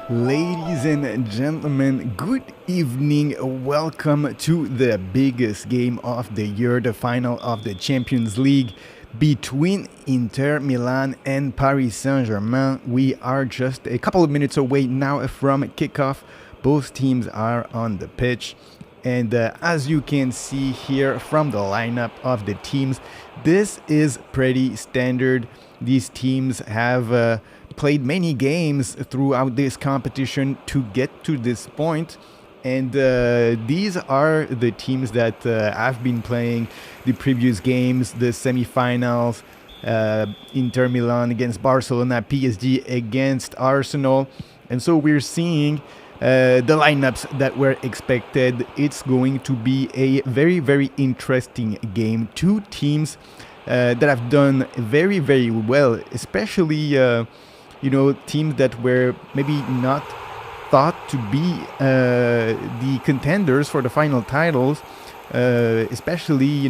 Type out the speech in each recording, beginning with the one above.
Ladies and gentlemen, good evening. Welcome to the biggest game of the year, the final of the Champions League between Inter Milan and Paris Saint-Germain. We are just a couple of minutes away now from kickoff. Both teams are on the pitch. And as you can see here from the lineup of the teams, this is pretty standard. These teams have played many games throughout this competition to get to this point. And these are the teams that have been playing the previous games, the semifinals, Inter Milan against Barcelona, PSG against Arsenal. And so we're seeing the lineups that were expected. It's going to be a very, very interesting game. Two teams that have done very, very well, especially, teams that were maybe not thought to be the contenders for the final titles. Especially,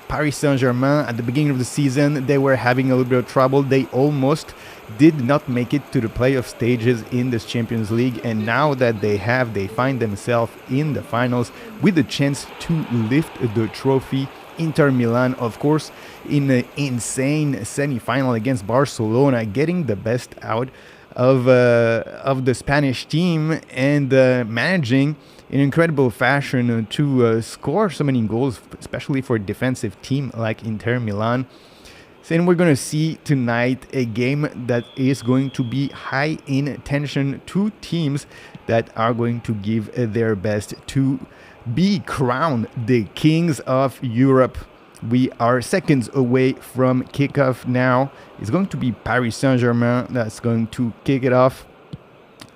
Paris Saint-Germain at the beginning of the season, they were having a little bit of trouble. They almost did not make it to the playoff stages in this Champions League, and now that they find themselves in the finals with a chance to lift the trophy. Inter Milan, of course, in an insane semi-final against Barcelona, getting the best out of the Spanish team and managing in incredible fashion to score so many goals, especially for a defensive team like Inter Milan. And we're going to see tonight a game that is going to be high in tension. Two teams that are going to give their best to be crowned the kings of Europe. We are seconds away from kickoff now. It's going to be Paris Saint-Germain that's going to kick it off.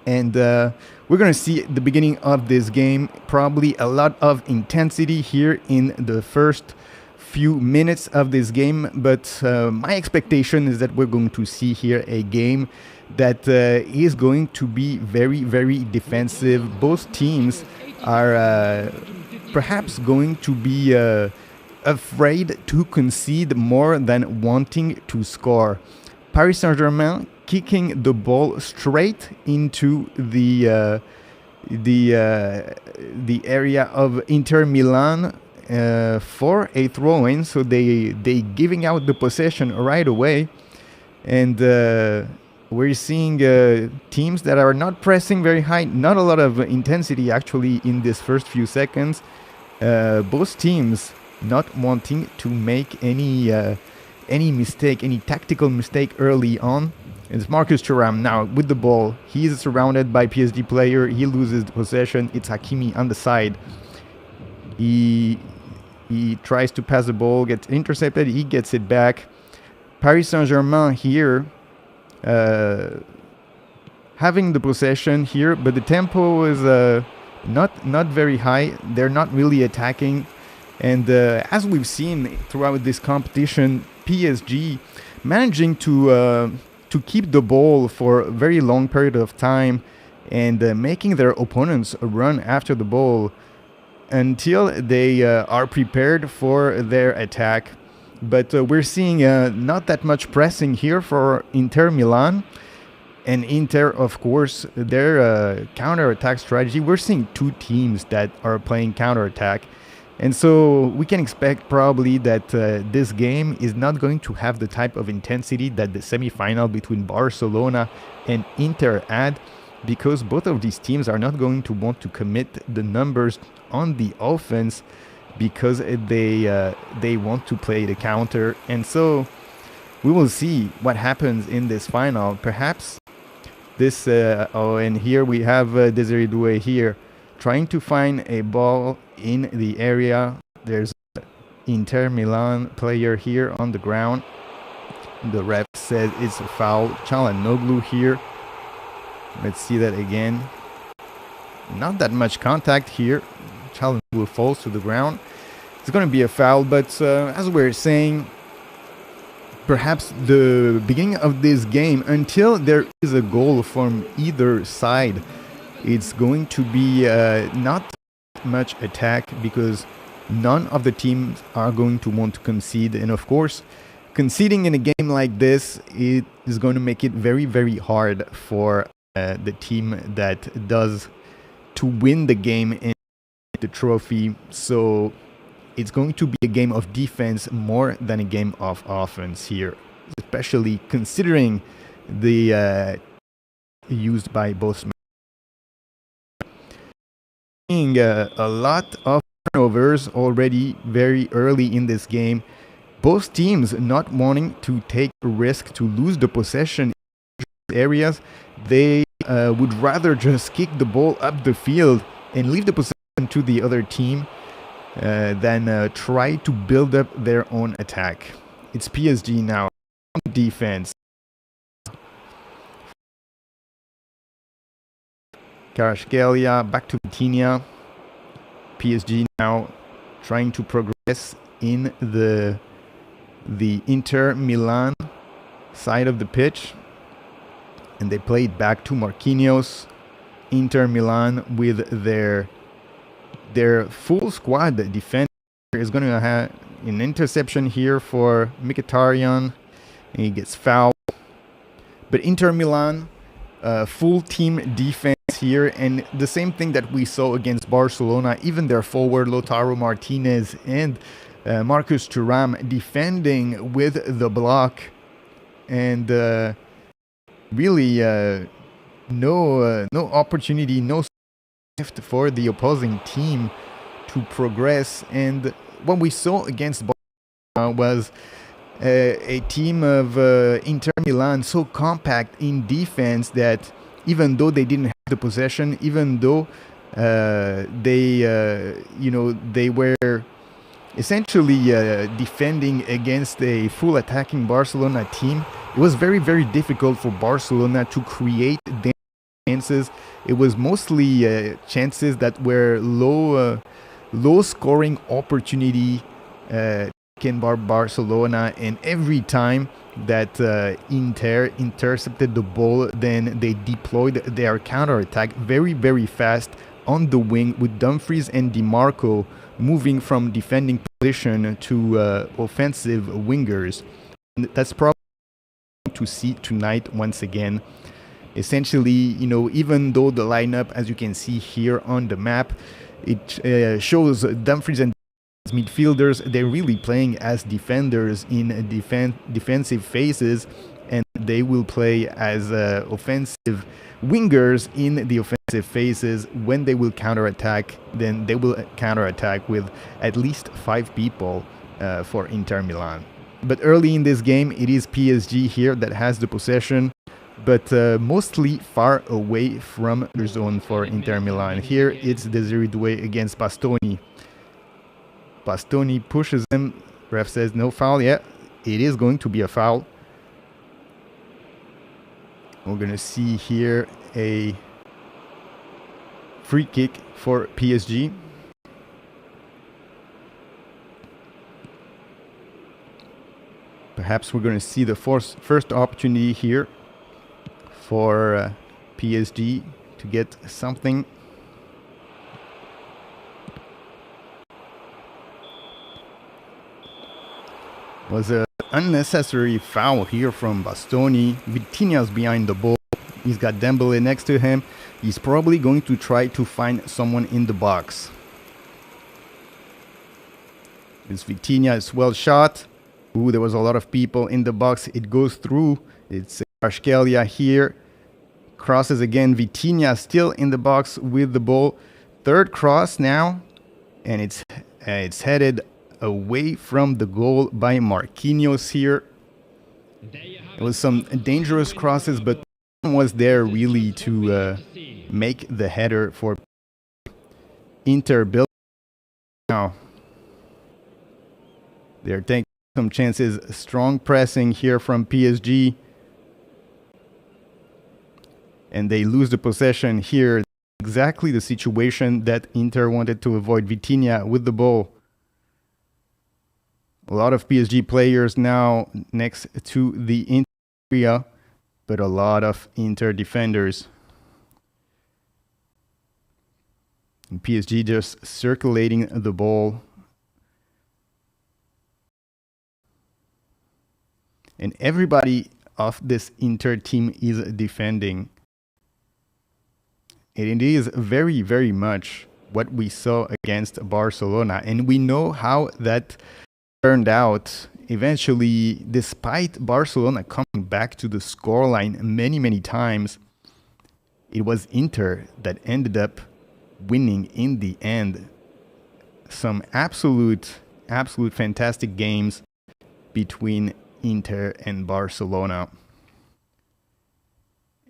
And we're going to see the beginning of this game, probably a lot of intensity here in the first few minutes of this game. But my expectation is that we're going to see here a game that is going to be very, very defensive. Both teams are perhaps going to be afraid to concede more than wanting to score. Paris Saint-Germain kicking the ball straight into the area of Inter Milan for a throw-in. So they giving out the possession right away, and we're seeing teams that are not pressing very high, not a lot of intensity actually in this first few seconds. Both teams not wanting to make any mistake, any tactical mistake early on. It's Marcus Thuram now with the ball. He's surrounded by PSG player. He loses the possession. It's Hakimi on the side. He tries to pass the ball, gets intercepted. He gets it back. Paris Saint-Germain here having the possession here, but the tempo is not very high. They're not really attacking. And as we've seen throughout this competition, PSG managing to keep the ball for a very long period of time and making their opponents run after the ball until they are prepared for their attack. But we're seeing not that much pressing here for Inter Milan. And Inter, of course, their counter-attack strategy. We're seeing two teams that are playing counter-attack. And so we can expect probably that this game is not going to have the type of intensity that the semi-final between Barcelona and Inter had, because both of these teams are not going to want to commit the numbers on the offense because they want to play the counter. And so we will see what happens in this final. Perhaps this and here we have Desiree Doué here trying to find a ball in the area. There's an Inter Milan player here on the ground. The ref says it's a foul. Çalhanoğlu here. Let's see that again. Not that much contact here. Çalhanoğlu falls to the ground. It's going to be a foul, but as we're saying, perhaps the beginning of this game, until there is a goal from either side, it's going to be not much attack, because none of the teams are going to want to concede. And of course, conceding in a game like this, it is going to make it very, very hard for the team that does to win the game and the trophy. So it's going to be a game of defense more than a game of offense here, especially considering the used by both. A lot of turnovers already very early in this game. Both teams not wanting to take a risk to lose the possession in areas. They would rather just kick the ball up the field and leave the possession to the other team than try to build up their own attack. It's PSG now on defense. Kvaratskhelia back to Vitinha. PSG now trying to progress in the Inter Milan side of the pitch, and they play it back to Marquinhos. Inter Milan with their full squad defender is going to have an interception here for Mkhitaryan. He gets fouled, but Inter Milan full team defense here, and the same thing that we saw against Barcelona. Even their forward Lautaro Martinez and Marcus Thuram defending with the block, and really no opportunity, no left for the opposing team to progress. And what we saw against Barcelona was a team of Inter Milan so compact in defense that even though they didn't have the possession, even though they were essentially defending against a full attacking Barcelona team, it was very, very difficult for Barcelona to create chances. It was mostly chances that were low scoring opportunity in Barcelona, and every time that Inter intercepted the ball, then they deployed their counterattack very, very fast on the wing, with Dumfries and DiMarco moving from defending position to offensive wingers. And that's probably to see tonight once again. Essentially, even though the lineup, as you can see here on the map, it shows Dumfries and midfielders, they're really playing as defenders in defensive phases, and they will play as offensive wingers in the offensive phases. When they will counterattack, then they will counterattack with at least 5 people for Inter Milan. But early in this game, it is PSG here that has the possession, but mostly far away from the zone for Inter Milan. Here it's Desiree Doué against Bastoni. Bastoni pushes him. Ref says no foul. Yeah, it is going to be a foul. We're going to see here a free kick for PSG. Perhaps we're going to see the first opportunity here for PSG to get something. Was an unnecessary foul here from Bastoni. Vitinha's behind the ball. He's got Dembele next to him. He's probably going to try to find someone in the box. This Vitinha is well shot. Ooh, there was a lot of people in the box. It goes through. It's Kvaratskhelia here. Crosses again. Vitinha still in the box with the ball. Third cross now. And it's headed away from the goal by Marquinhos here. It was some dangerous crosses, but no one was there really to make the header for Inter. Build now. They're taking some chances. Strong pressing here from PSG, and they lose the possession here. Exactly the situation that Inter wanted to avoid. Vitinha with the ball. A lot of PSG players now next to the Inter area, but a lot of Inter defenders. And PSG just circulating the ball. And everybody of this Inter team is defending. And it is very, very much what we saw against Barcelona. And we know how that turned out. Eventually, despite Barcelona coming back to the scoreline many, many times, it was Inter that ended up winning in the end. Some absolute fantastic games between Inter and Barcelona.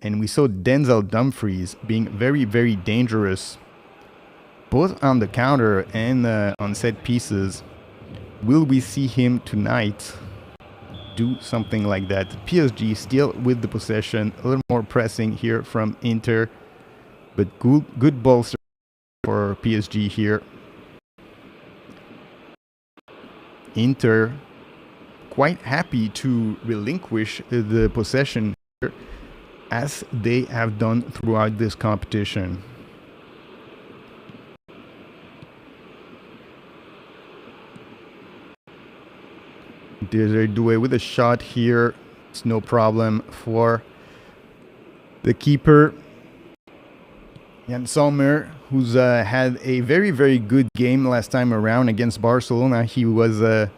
And we saw Denzel Dumfries being very, very dangerous, both on the counter and on set pieces. Will we see him tonight? do something like that. PSG still with the possession, a little more pressing here from Inter, but good ball for PSG here. Inter quite happy to relinquish the possession here, as they have done throughout this competition. Desiree with a shot here. It's no problem for the keeper, Jan Sommer, who's had a very, very good game last time around against Barcelona. He was a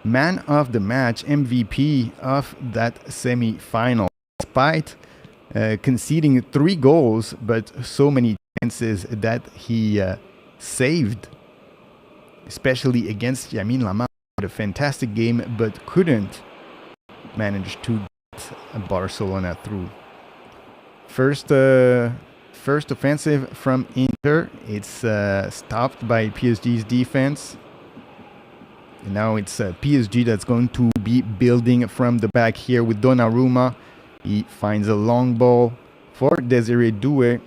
man of the match, MVP of that semi-final, despite conceding 3 goals, but so many chances that he saved, especially against Yamin Lamar. A fantastic game, but couldn't manage to get Barcelona through. First offensive from Inter. It's stopped by PSG's defense. And now it's PSG that's going to be building from the back here with Donnarumma. He finds a long ball for Desiree Doué.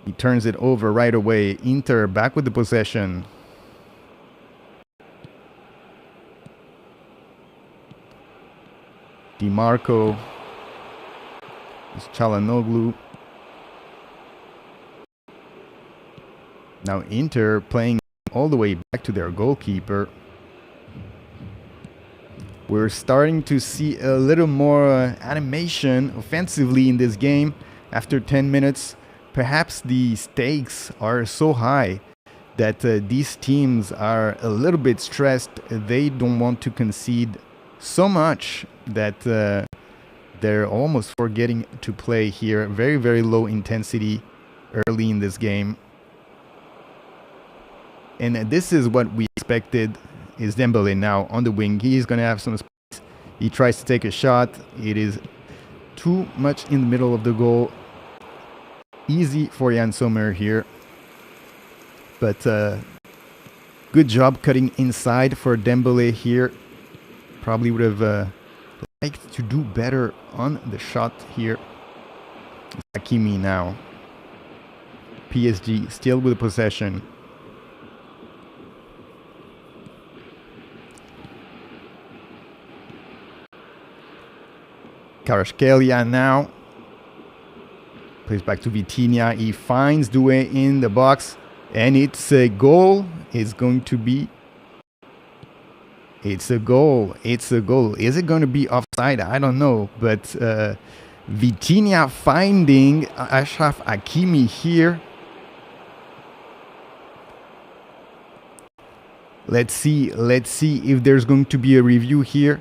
He turns it over right away. Inter back with the possession. Di Marco. It's Çalhanoğlu. Now Inter playing all the way back to their goalkeeper. We're starting to see a little more animation offensively in this game after 10 minutes. Perhaps the stakes are so high that these teams are a little bit stressed. They don't want to concede so much that they're almost forgetting to play here. Very, very low intensity early in this game. And this is what we expected. Is Dembélé now on the wing. He's going to have some space. He tries to take a shot. It is too much in the middle of the goal. Easy for Jan Sommer here. But good job cutting inside for Dembélé here. Probably would have liked to do better on the shot here. Hakimi now. PSG still with possession. Kvaratskhelia now. Plays back to Vitinha. He finds Doué in the box. And it's a goal. It's going to be... It's a goal. It's a goal. Is it going to be offside? I don't know. But Vitinha finding Achraf Hakimi here. Let's see if there's going to be a review here.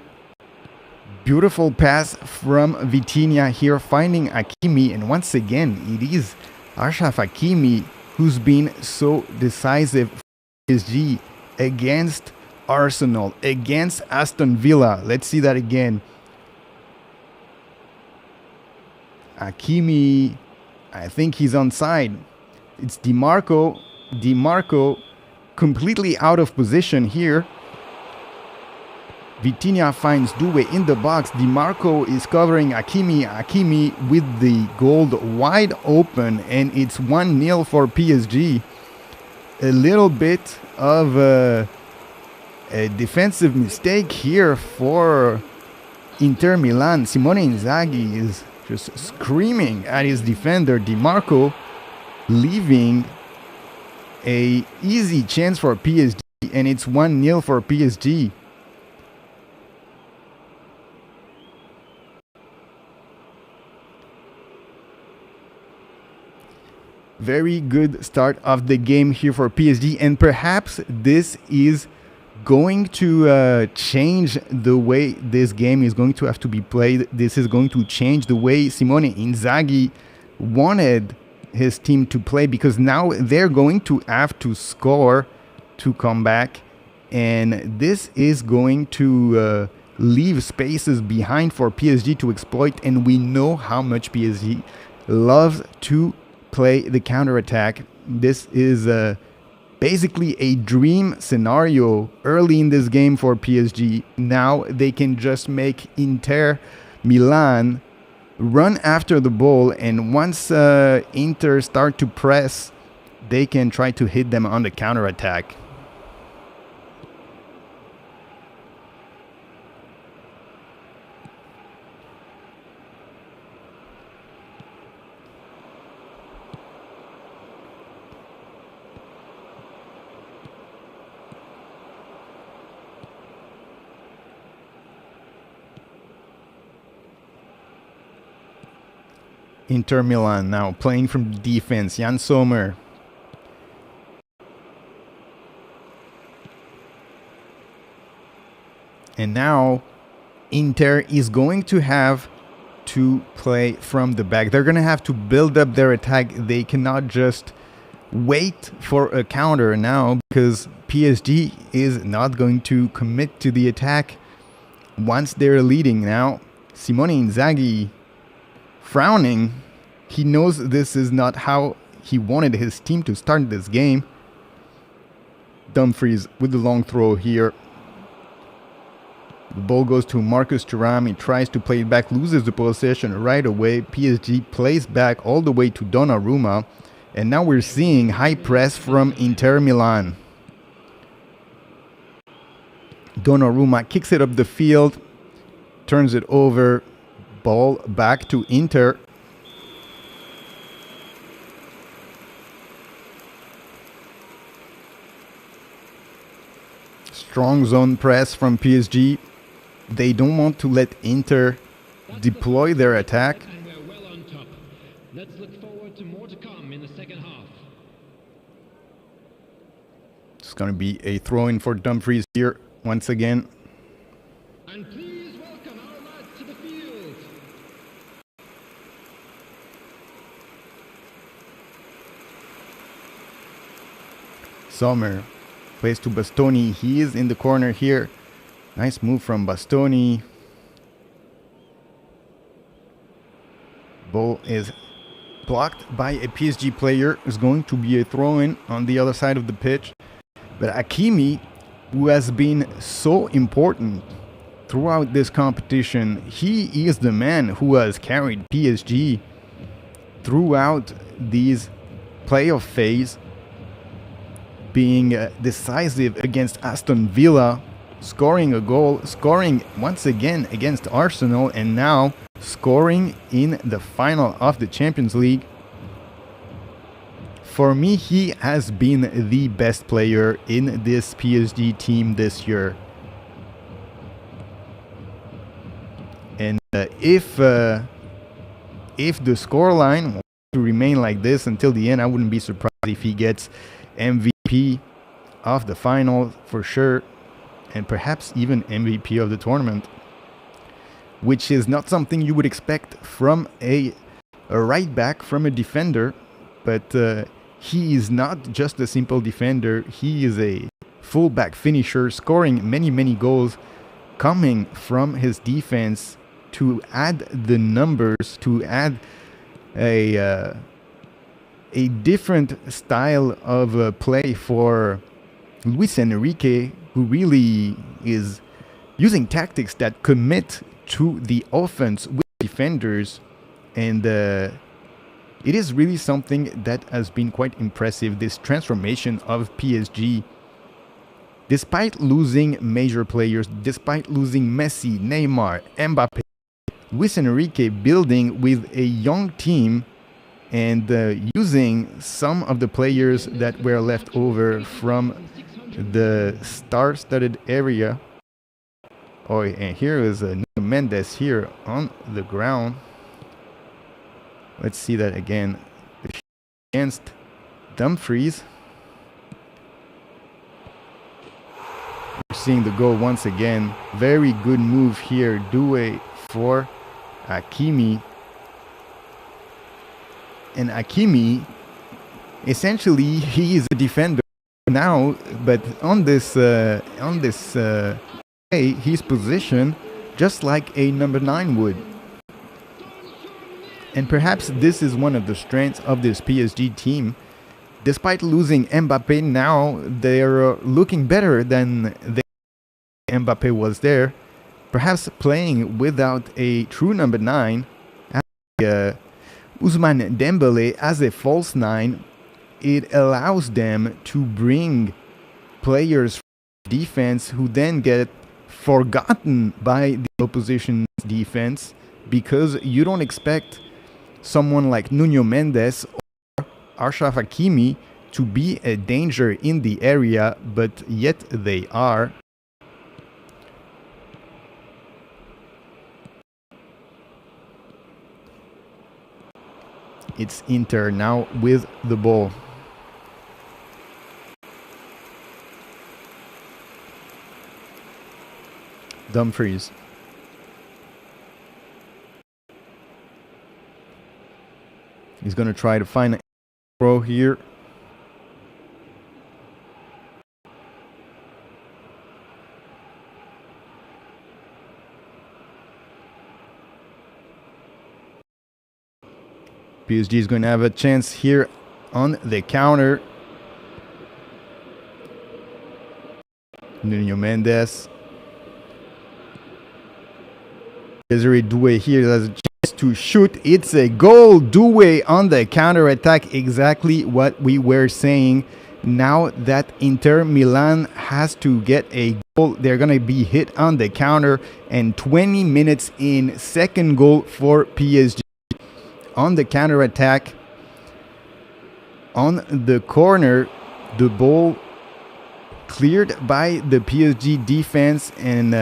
Beautiful pass from Vitinha here, finding Hakimi. And once again, it is Achraf Hakimi who's been so decisive for PSG against Arsenal, against Aston Villa. Let's see that again. Hakimi, I think he's onside. It's Di Marco. Di Marco completely out of position here. Vitinha finds Doué in the box. Di Marco is covering Hakimi. Hakimi with the goal wide open, and it's 1-0 for PSG. A little bit of a defensive mistake here for Inter Milan. Simone Inzaghi is just screaming at his defender, Di Marco, leaving a easy chance for PSG, and it's 1-0 for PSG. Very good start of the game here for PSG, and perhaps this is going to change the way this game is going to have to be played. This is going to change the way Simone Inzaghi wanted his team to play, because now they're going to have to score to come back, and this is going to leave spaces behind for PSG to exploit, and we know how much PSG loves to play the counter-attack. This is basically a dream scenario early in this game for PSG. Now they can just make Inter Milan run after the ball, and once Inter start to press, they can try to hit them on the counter-attack. Inter Milan now playing from defense. Jan Sommer. And now Inter is going to have to play from the back. They're going to have to build up their attack. They cannot just wait for a counter now, because PSG is not going to commit to the attack once they're leading. Now Simone Inzaghi frowning. He knows this is not how he wanted his team to start this game. Dumfries with the long throw here. The ball goes to Marcus Thuram. He tries to play it back, loses the possession right away. PSG plays back all the way to Donnarumma. And now we're seeing high press from Inter Milan. Donnarumma kicks it up the field, turns it over. Ball back to Inter. Strong zone press from PSG. They don't want to let Inter deploy their attack. And we're well on top. Let's look forward to more to come in the second half. It's going to be a throw-in for Dumfries here once again. And please welcome our lads to the field. Sommer plays to Bastoni. He is in the corner here. Nice move from Bastoni. Ball is blocked by a PSG player. It's going to be a throw-in on the other side of the pitch. But Hakimi, who has been so important throughout this competition, he is the man who has carried PSG throughout these playoff phase, being decisive against Aston Villa, scoring a goal, scoring once again against Arsenal, and now scoring in the final of the Champions League. For me, he has been the best player in this PSG team this year. And if the scoreline were to remain like this until the end, I wouldn't be surprised if he gets MVP of the final for sure, and perhaps even MVP of the tournament, which is not something you would expect from a right back, from a defender. But he is not just a simple defender. He is a full-back finisher, scoring many goals, coming from his defense to add the numbers, to add a different style of play for Luis Enrique, who really is using tactics that commit to the offense with defenders. And it is really something that has been quite impressive, this transformation of PSG. Despite losing major players, despite losing Messi, Neymar, Mbappe, Luis Enrique building with a young team and using some of the players that were left over from the star-studded area. Oh, and here is Nuno Mendes here on the ground. Let's see that again. Against Dumfries. We're seeing the goal once again. Very good move here. Doué for Hakimi. And Hakimi, essentially, he is a defender now, but on this play, he's positioned just like a number 9 would. And perhaps this is one of the strengths of this PSG team. despite losing Mbappe, now they're looking better than Mbappe was there. Perhaps playing without a true number 9, Ousmane Dembele as a false 9, it allows them to bring players from defense who then get forgotten by the opposition's defense, because you don't expect someone like Nuno Mendes or Achraf Hakimi to be a danger in the area, but yet they are. It's Inter now with the ball. Dumfries. He's going to try to find a throw here. PSG is going to have a chance here on the counter. Nuno Mendes. Desiree Doué here has a chance to shoot. It's a goal. Doué on the counter attack. Exactly what we were saying. Now that Inter Milan has to get a goal, they're going to be hit on the counter. And 20 minutes in, second goal for PSG. On the counter attack, on the corner, the ball cleared by the PSG defense, and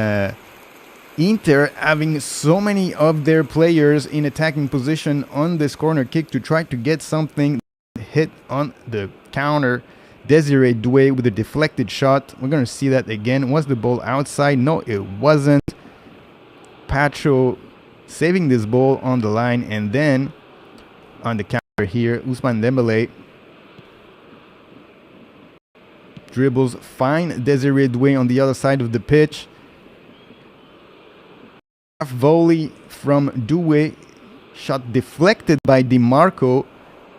Inter having so many of their players in attacking position on this corner kick to try to get something hit on the counter. Desiree Doué with a deflected shot. We're going to see that again. Was the ball outside? No, it wasn't. Pacho saving this ball on the line, and then on the counter here, Ousmane Dembele dribbles, find Desiree Doué on the other side of the pitch. Half volley from Doué, shot deflected by DiMarco,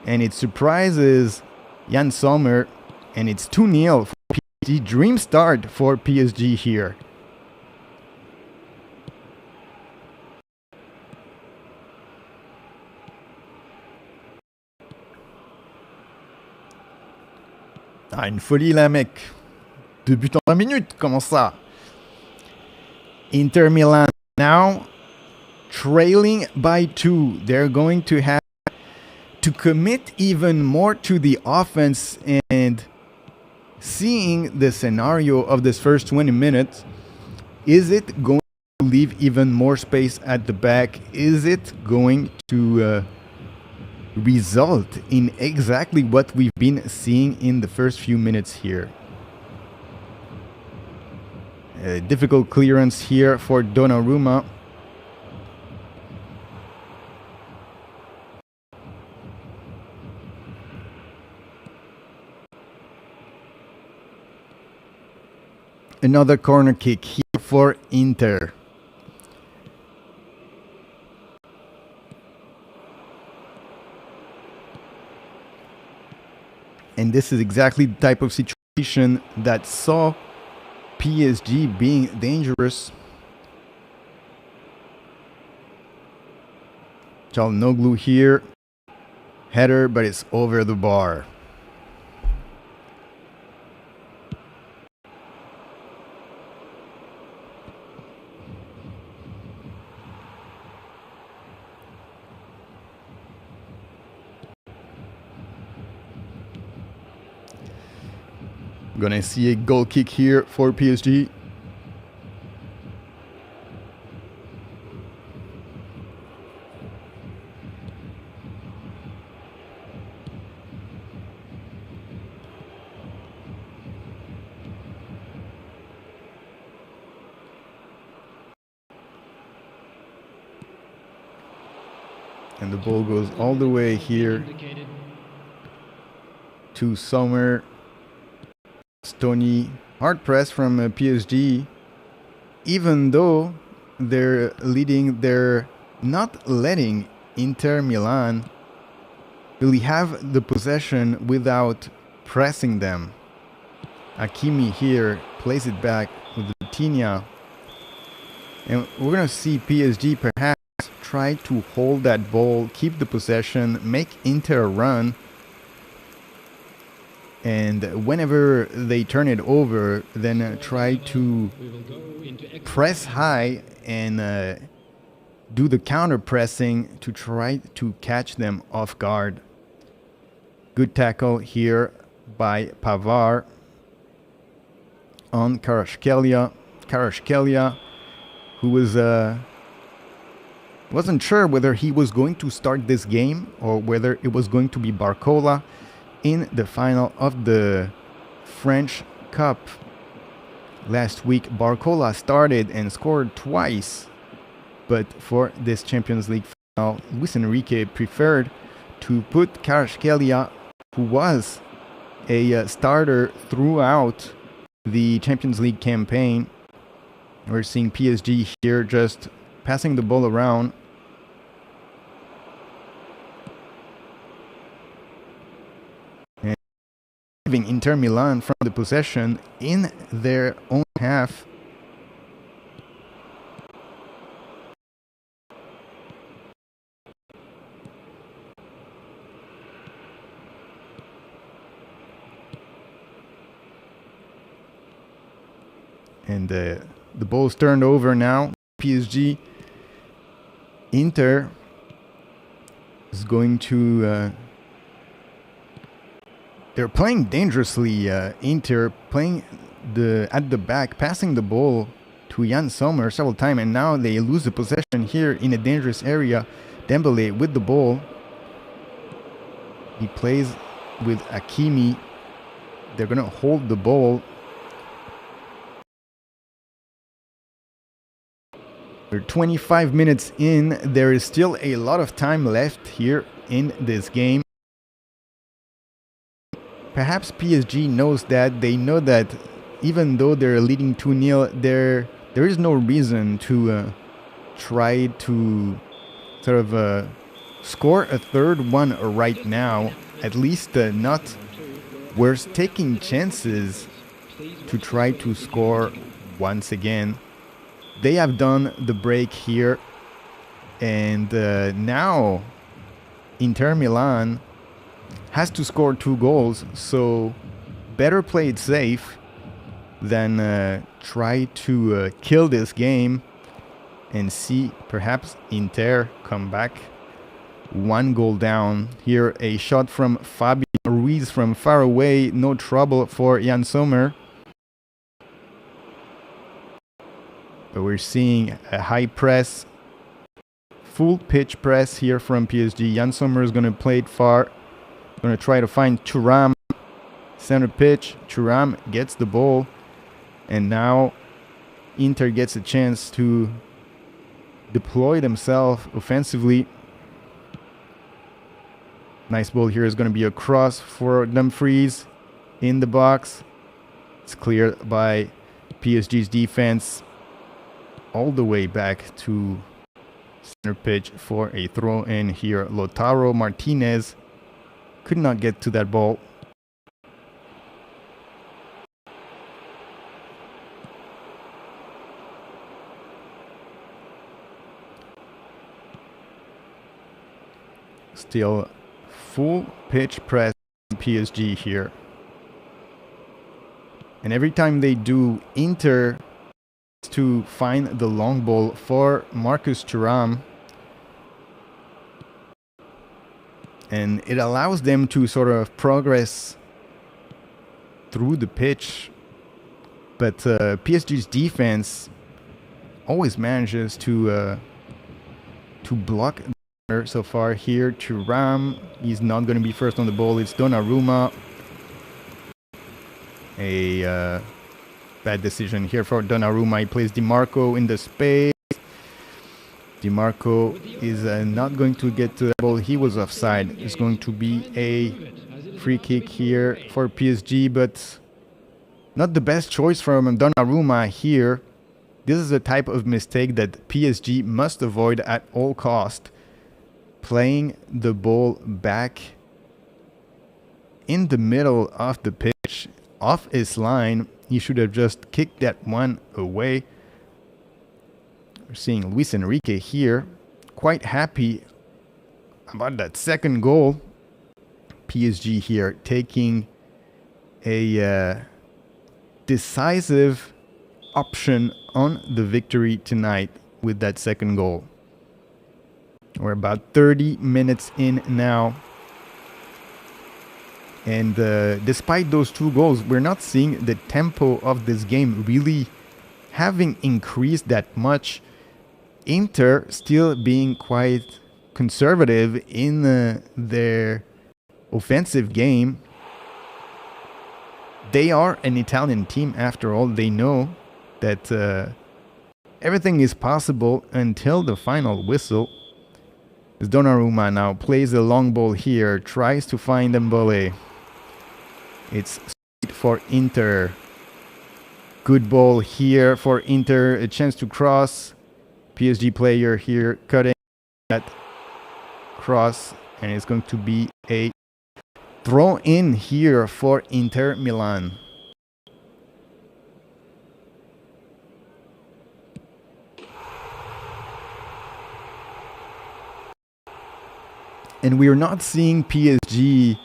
and it surprises Jan Sommer, and it's 2-0 for PSG. Dream start for PSG here. Ah, une folie là, mec. 2 buts en 20 minutes, comment ça? Inter Milan now trailing by 2. They're going to have to commit even more to the offense, and seeing the scenario of this first 20 minutes, is it going to leave even more space at the back? Is it going to result in exactly what we've been seeing in the first few minutes here? A difficult clearance here for Donnarumma. Another corner kick here for Inter. And this is exactly the type of situation that saw PSG being dangerous. Çalhanoğlu here. Header, but it's over the bar. Gonna see a goal kick here for PSG. And the ball goes all the way here to Sommer. Stony, hard press from PSG. Even though they're leading, they're not letting Inter Milan really have the possession without pressing them. Hakimi here plays it back with Vitinha. And we're going to see PSG perhaps try to hold that ball, keep the possession, make Inter run. And whenever they turn it over, then try to press high and do the counter pressing to try to catch them off guard. Good tackle here by Pavard on Kvaratskhelia, who wasn't sure whether he was going to start this game or whether it was going to be Barcola in the final of the French Cup. Last week, Barcola started and scored twice, but for this Champions League final, Luis Enrique preferred to put Kvaratskhelia, who was a starter throughout the Champions League campaign. We're seeing PSG here just passing the ball around. And leaving Inter Milan from the possession in their own half. And the ball's turned over now. PSG. Inter is going to... they're playing dangerously. Inter playing at the back, passing the ball to Yann Sommer several times. And now they lose the possession here in a dangerous area. Dembele with the ball. He plays with Hakimi. They're going to hold the ball. We're 25 minutes in. There is still a lot of time left here in this game. Perhaps PSG knows that. They know that even though they're leading 2-0, there is no reason to try to sort of score a third one right now. At least not. We're taking chances to try to score once again. They have done the break here, and now Inter Milan has to score 2 goals, so better play it safe than try to kill this game and see perhaps Inter come back. 1 goal down. Here a shot from Fabian Ruiz from far away, no trouble for Yann Sommer. But we're seeing a high press, full pitch press here from PSG. Yann Sommer is going to play it far. Going to try to find Thuram. Center pitch. Thuram gets the ball. And now Inter gets a chance to deploy themselves offensively. Nice ball here is going to be a cross for Dumfries in the box. It's cleared by PSG's defense. All the way back to center pitch for a throw in here. Lautaro Martinez could not get to that ball. Still full pitch press PSG here. And every time they do, Inter to find the long ball for Marcus Thuram, and it allows them to sort of progress through the pitch, but PSG's defense always manages to block so far here. Thuram, he's not going to be first on the ball. It's Donnarumma. A bad decision here for Donnarumma. He plays Di Marco in the space. Di Marco is not going to get to the ball. He was offside. It's going to be a free kick here for PSG, but not the best choice from Donnarumma here. This is a type of mistake that PSG must avoid at all cost. Playing the ball back in the middle of the pitch, off his line. He should have just kicked that one away. We're seeing Luis Enrique here, quite happy about that second goal. PSG here taking a decisive option on the victory tonight with that second goal. We're about 30 minutes in now. And despite those two goals, we're not seeing the tempo of this game really having increased that much. Inter still being quite conservative in their offensive game. They are an Italian team after all. They know that everything is possible until the final whistle. Donnarumma now plays a long ball here, tries to find Dembélé. It's for Inter. Good ball here for Inter, a chance to cross. PSG player here cutting that cross, and it's going to be a throw in here for Inter Milan. And we are not seeing PSG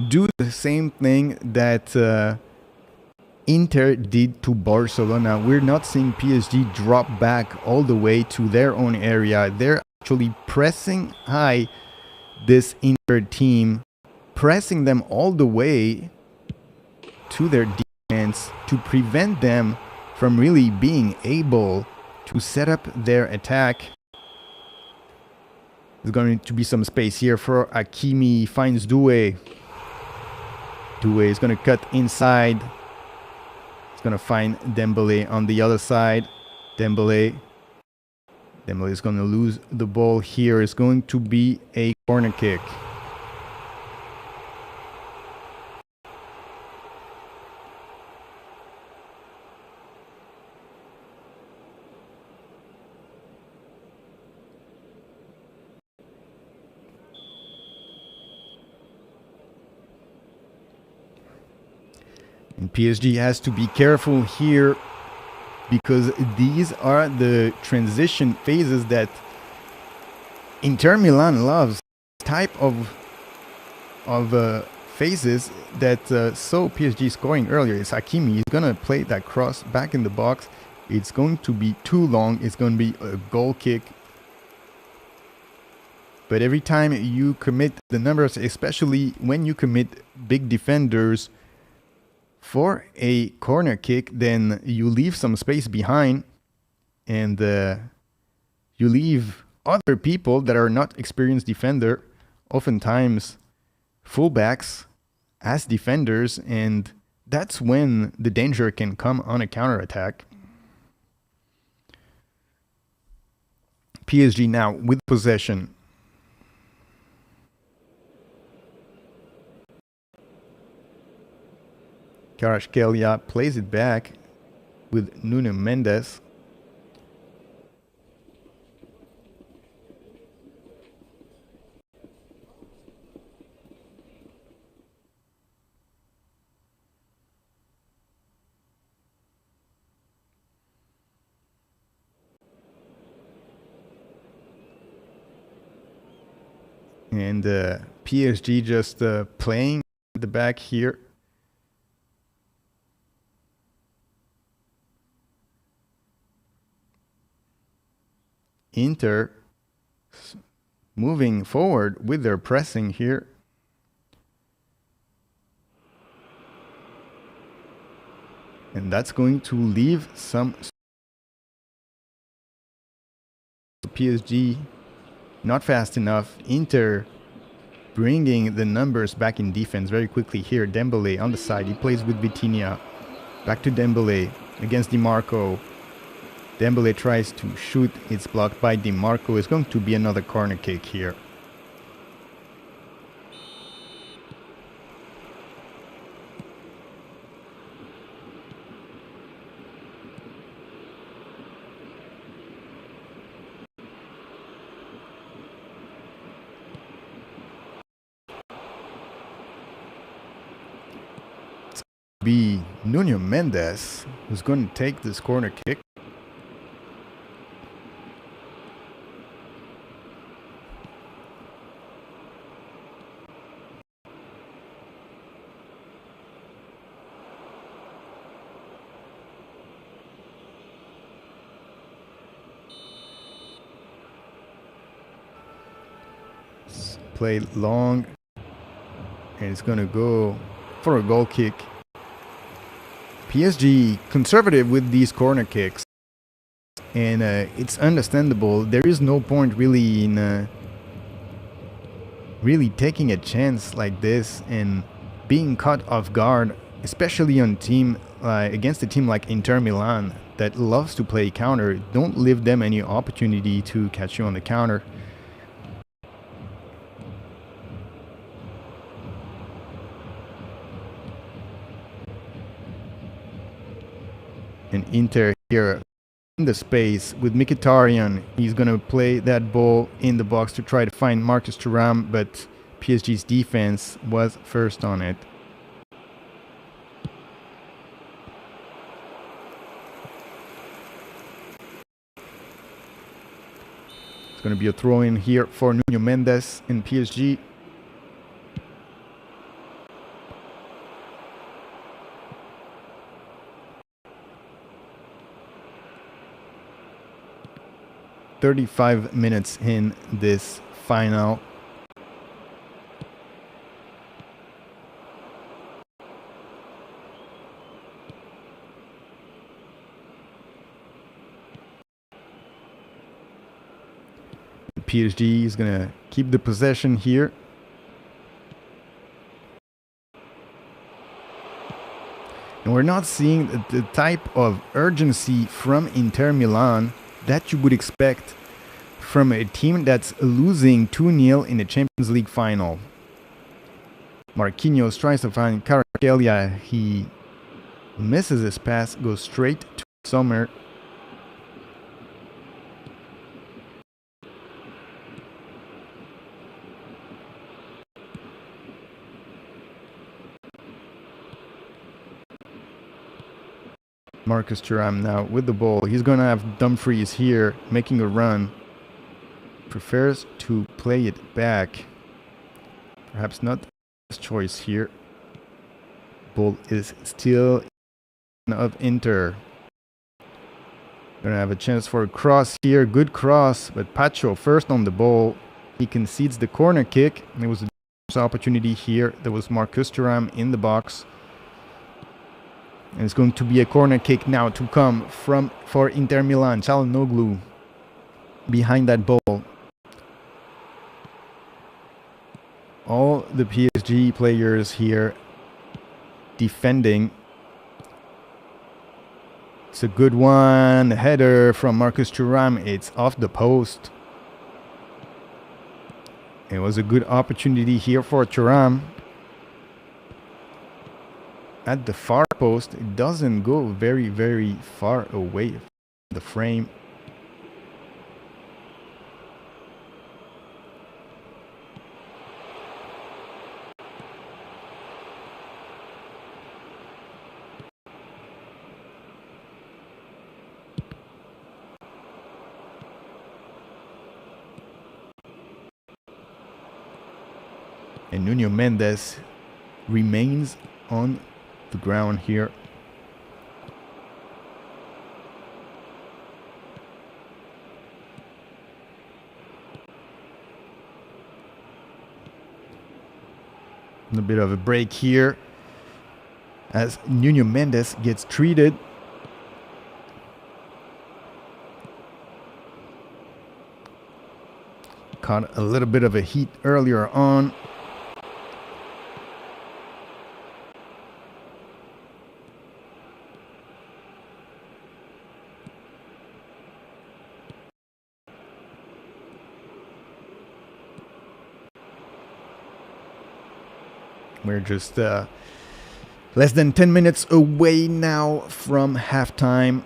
do the same thing that Inter did to Barcelona. We're not seeing PSG drop back all the way to their own area. They're actually pressing high, this Inter team, pressing them all the way to their defense to prevent them from really being able to set up their attack. There's going to be some space here for Hakimi, finds Doué. Doué is going to cut inside. He's going to find Dembélé on the other side. Dembélé is going to lose the ball here. It's going to be a corner kick. And PSG has to be careful here because these are the transition phases that Inter Milan loves. Type of phases that saw PSG scoring earlier. It's Hakimi. He's going to play that cross back in the box. It's going to be too long. It's going to be a goal kick. But every time you commit the numbers, especially when you commit big defenders for a corner kick, then you leave some space behind and you leave other people that are not experienced defender, oftentimes fullbacks, as defenders, and that's when the danger can come on a counterattack. PSG now with possession. Kvaratskhelia plays it back with Nuno Mendes. And PSG just playing the back here. Inter moving forward with their pressing here. And that's going to leave some PSG not fast enough. Inter bringing the numbers back in defense very quickly here. Dembélé on the side. He plays with Vitinha. Back to Dembélé against Di Marco. Dembélé tries to shoot. It's blocked by Di Marco. It's going to be another corner kick here. be Nuno Mendes who's going to take this corner kick. Play long, and it's going to go for a goal kick. PSG conservative with these corner kicks, and it's understandable. There is no point really in really taking a chance like this and being caught off guard, especially on team against a team like Inter Milan that loves to play counter. Don't leave them any opportunity to catch you on the counter. And Inter here in the space with Mkhitaryan. He's going to play that ball in the box to try to find Marcus Thuram, but PSG's defense was first on it. It's going to be a throw in here for Nuno Mendes in PSG. "35 minutes in this final." PSG is going to keep the possession here. And we're not seeing the type of urgency from Inter Milan that you would expect from a team that's losing 2-0 in the Champions League final. Marquinhos tries to find Kvaratskhelia. He misses his pass, goes straight to Sommer. Marcus Thuram now with the ball. He's going to have Dumfries here making a run. Prefers to play it back. Perhaps not the best choice here. Ball is still of Inter. Going to have a chance for a cross here. Good cross, but Pacho first on the ball. He concedes the corner kick. There was a opportunity here. There was Marcus Thuram in the box. And it's going to be a corner kick now to come for Inter Milan. Çalhanoğlu behind that ball. All the PSG players here defending. It's a good one. Header from Marcus Thuram. It's off the post. It was a good opportunity here for Thuram. At the far post, it doesn't go very, very far away from the frame. And Nuno Mendes remains on the ground here. A bit of a break here as Nuno Mendes gets treated. Caught a little bit of a heat earlier on. We're just less than 10 minutes away now from halftime.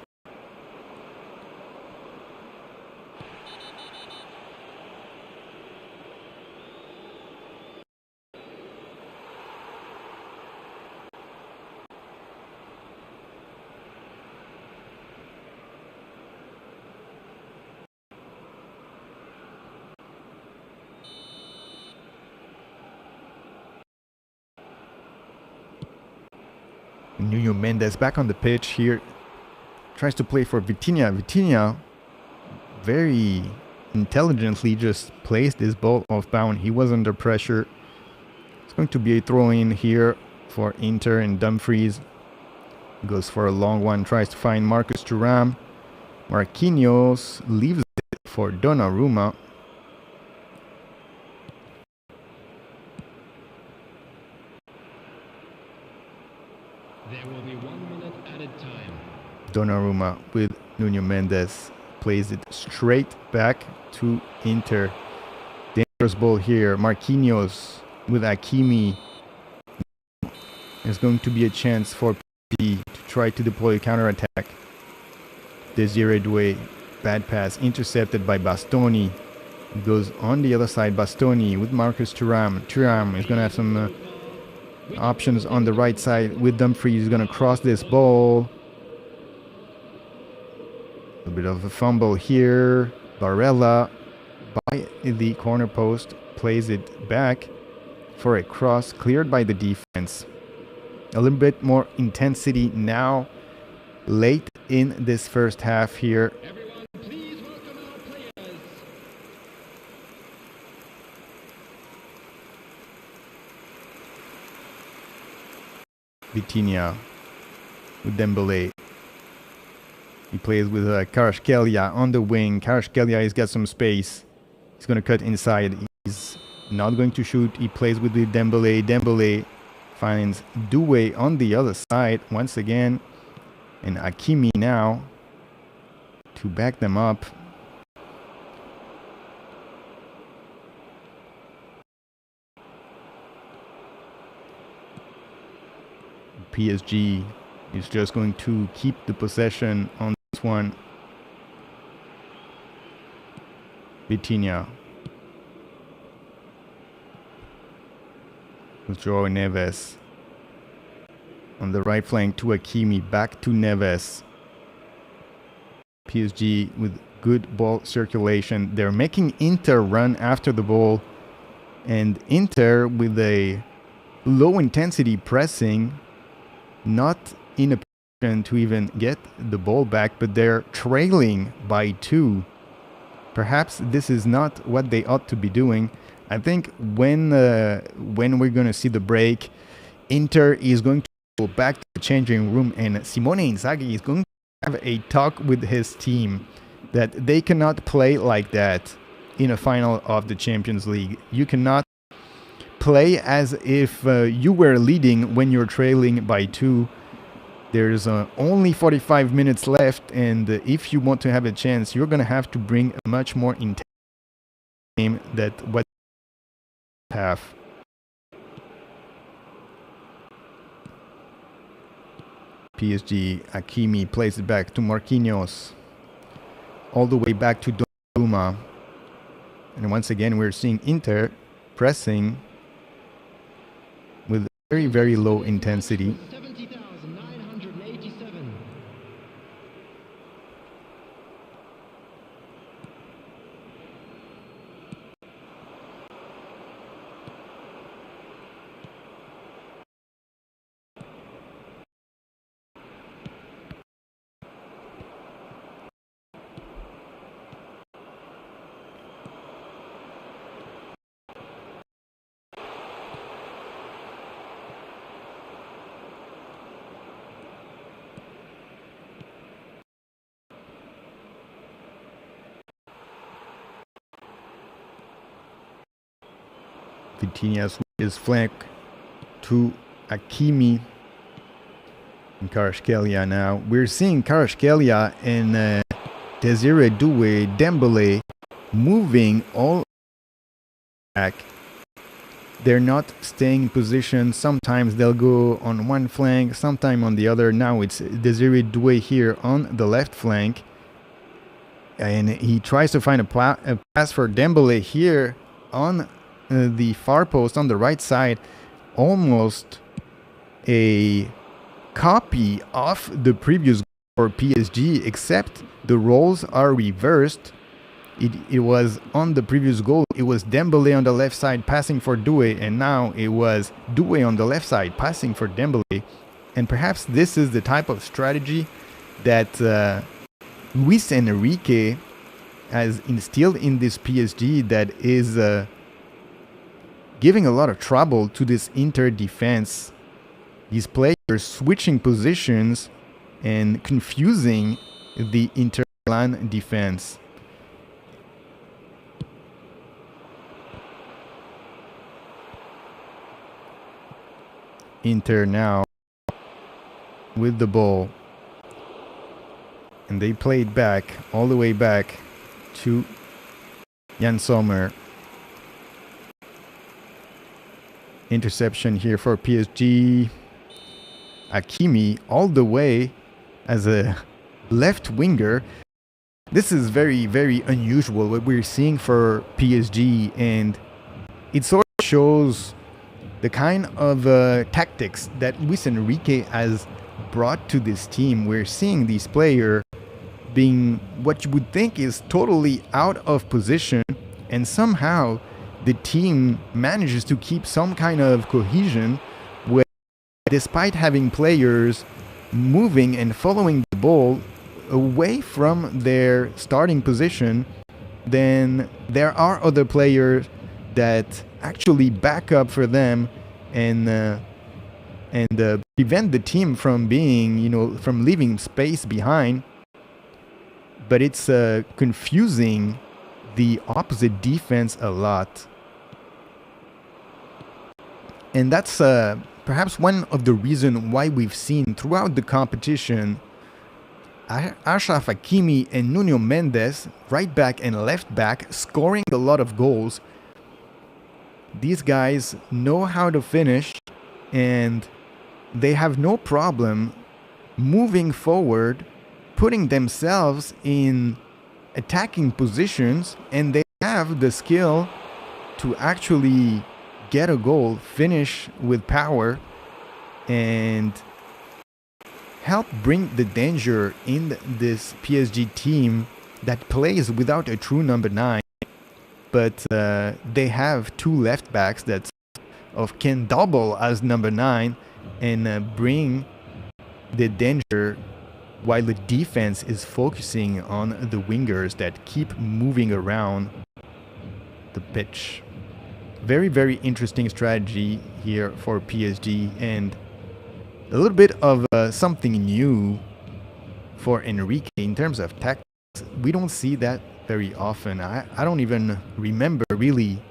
Nuno Mendes back on the pitch here. Tries to play for Vitinha. Vitinha very intelligently just placed this ball off bound. He was under pressure. It's going to be a throw in here for Inter, and Dumfries goes for a long one. Tries to find Marcus Thuram. Marquinhos leaves it for Donnarumma. There will be 1 minute added time. Donnarumma with Nuno Mendes plays it straight back to Inter. Dangerous ball here. Marquinhos with Hakimi. There's going to be a chance for PSG to try to deploy a counter-attack. Desiree Doué, bad pass, intercepted by Bastoni. Goes on the other side, Bastoni with Marcus Thuram. Thuram is going to have some options on the right side with Dumfries. He's going to cross this ball. A bit of a fumble here. Barella by the corner post plays it back for a cross cleared by the defense. A little bit more intensity now late in this first half here. Everyone, please welcome our players. Vitinha with Dembele. He plays with Kvaratskhelia on the wing. Kvaratskhelia has got some space. He's going to cut inside. He's not going to shoot. He plays with the Dembele. Dembele finds Doué on the other side once again. And Hakimi now to back them up. PSG is just going to keep the possession on this one. Vitinha with João Neves on the right flank to Hakimi, back to Neves. PSG with good ball circulation. They're making Inter run after the ball, and Inter with a low intensity pressing, not in a position to even get the ball back, but they're trailing by 2. Perhaps this is not what they ought to be doing. I think when we're going to see the break, Inter is going to go back to the changing room, and Simone Inzaghi is going to have a talk with his team that they cannot play like that in a final of the Champions League. You cannot play as if you were leading when you're trailing by 2. There's only 45 minutes left, and if you want to have a chance, you're going to have to bring a much more intense game than what you have. PSG, Hakimi plays it back to Marquinhos. All the way back to Donnarumma. And once again, we're seeing Inter pressing with very, very low intensity. 70,987. Vitinha is flank to Hakimi and Kvaratskhelia now. We're seeing Kvaratskhelia and Desiree Doué, Dembele moving all back. They're not staying in position. Sometimes they'll go on one flank, sometime on the other. Now it's Desiree Doué here on the left flank. And he tries to find a pass for Dembele here on the far post on the right side. Almost a copy of the previous goal for PSG, except the roles are reversed. It was on the previous goal, it was Dembele on the left side passing for Doué, and now it was Doué on the left side passing for Dembele. And perhaps this is the type of strategy that Luis Enrique has instilled in this PSG that is giving a lot of trouble to this Inter defense. These players switching positions and confusing the Inter Milan defense. Inter now with the ball, and they played back all the way back to Jan Sommer. Interception here for PSG. Hakimi all the way as a left winger. This is very, very unusual what we're seeing for PSG, and it sort of shows the kind of tactics that Luis Enrique has brought to this team. We're seeing these players being what you would think is totally out of position, and somehow the team manages to keep some kind of cohesion where, despite having players moving and following the ball away from their starting position, then there are other players that actually back up for them and prevent the team from being, from leaving space behind. But it's confusing the opposite defense a lot. And that's perhaps one of the reasons why we've seen throughout the competition Achraf Hakimi and Nuno Mendes, right back and left back, scoring a lot of goals. These guys know how to finish, and they have no problem moving forward, putting themselves in attacking positions, and they have the skill to actually get a goal, finish with power, and help bring the danger in this PSG team that plays without a true number 9. But they have two left backs that can double as number 9 and bring the danger, while the defense is focusing on the wingers that keep moving around the pitch. Very, very interesting strategy here for PSG, and a little bit of something new for Enrique in terms of tactics. We don't see that very often. I don't even remember really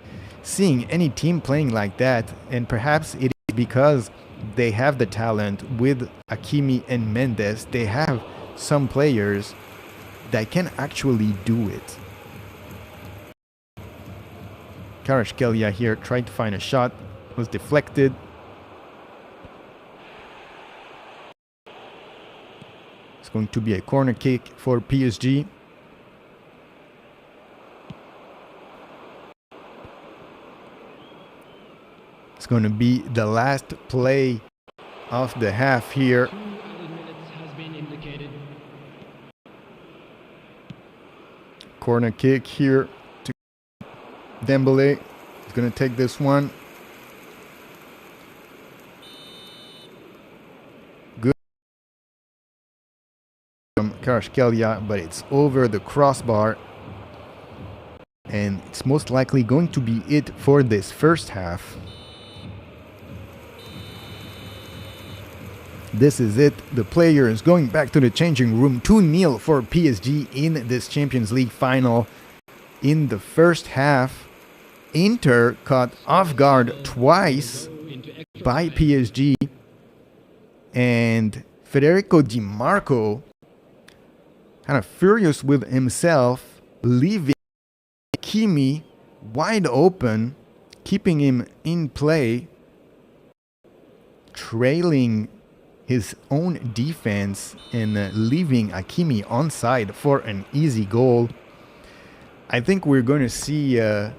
seeing any team playing like that, and perhaps it is because they have the talent with Hakimi and Mendes. They have some players that can actually do it. Kvaratskhelia here tried to find a shot, was deflected. It's going to be a corner kick for PSG. It's going to be the last play of the half here. 2 added minutes has been indicated. Corner kick here to Dembele. He's going to take this one. Good from Kvaratskhelia, but it's over the crossbar. And it's most likely going to be it for this first half. This is it. The player is going back to the changing room. 2-0 for PSG in this Champions League final. In the first half, Inter caught off guard twice by PSG. And Federico Di Marco, kind of furious with himself, leaving Hakimi wide open, keeping him in play, trailing his own defense and leaving Hakimi onside for an easy goal. I think we're going to see a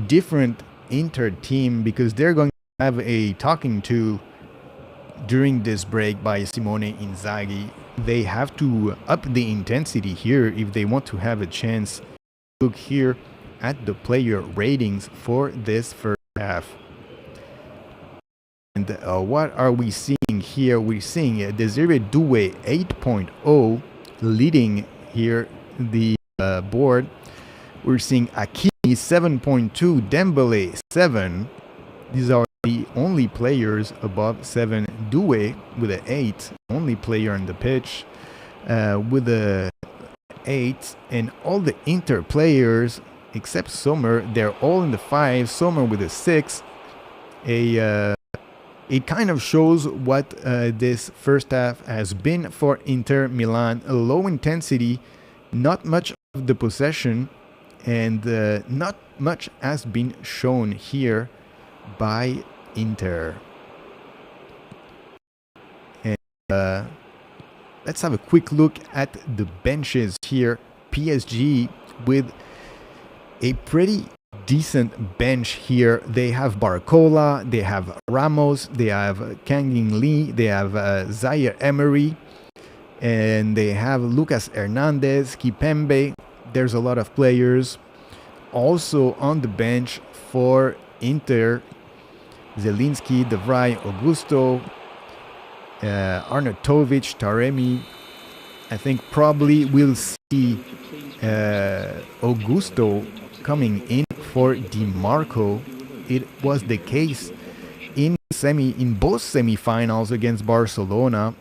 different Inter team, because they're going to have a talking to during this break by Simone Inzaghi. They have to up the intensity here if they want to have a chance. Look here at the player ratings for this first half. And what are we seeing seeing here, we're seeing Desiree Doué 8.0 leading here the board. We're seeing Hakimi 7.2, Dembele 7. These are the only players above 7. Doué with an 8, only player on the pitch with a 8, and all the Inter players except Sommer, they're all in the 5. Sommer with a 6. It kind of shows what this first half has been for Inter Milan. A low intensity, not much of the possession, and not much has been shown here by Inter. And let's have a quick look at the benches here. PSG with a pretty decent bench here. They have Barcola, they have Ramos, they have Kangin Lee, they have Zaire Emery, and they have Lucas Hernandez, Kipembe. There's a lot of players. Also on the bench for Inter, Zelinski, De Vrij, Augusto, Arnautovic, Taremi. I think probably we'll see Augusto coming in for DiMarco. It was the case in both semifinals against Barcelona.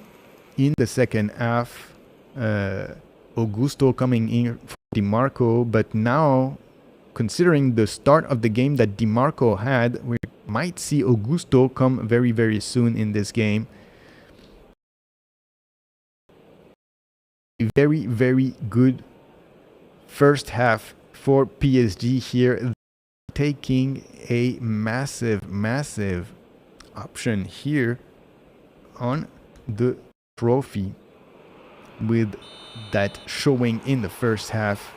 In the second half, Augusto coming in for DiMarco, but now, considering the start of the game that DiMarco had, we might see Augusto come very, very soon in this game. A very, very good first half for PSG here, taking a massive option here on the trophy with that showing in the first half.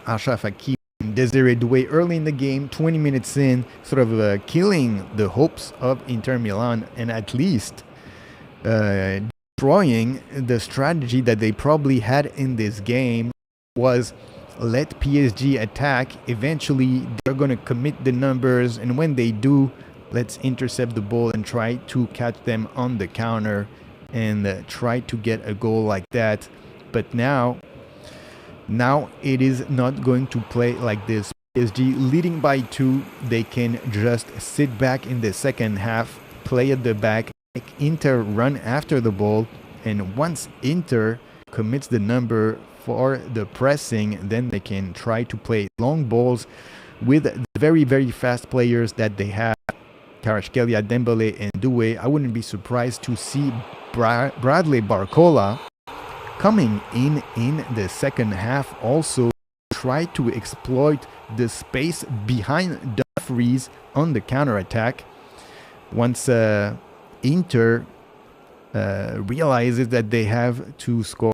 Achraf Hakimi and Desiree Doué early in the game, 20 minutes in, sort of killing the hopes of Inter Milan, and at least destroying the strategy that they probably had in this game. Was let PSG attack. Eventually they're going to commit the numbers, and when they do, let's intercept the ball and try to catch them on the counter and try to get a goal like that. But now it is not going to play like this. PSG leading by 2, they can just sit back in the second half, play at the back, make Inter run after the ball, and once Inter commits the number for the pressing, then they can try to play long balls with the very, very fast players that they have. Kvaratskhelia, Dembele, and Doué. I wouldn't be surprised to see Bradley Barcola coming in the second half, also try to exploit the space behind Dumfries on the counter-attack. Once Inter realizes that they have to score,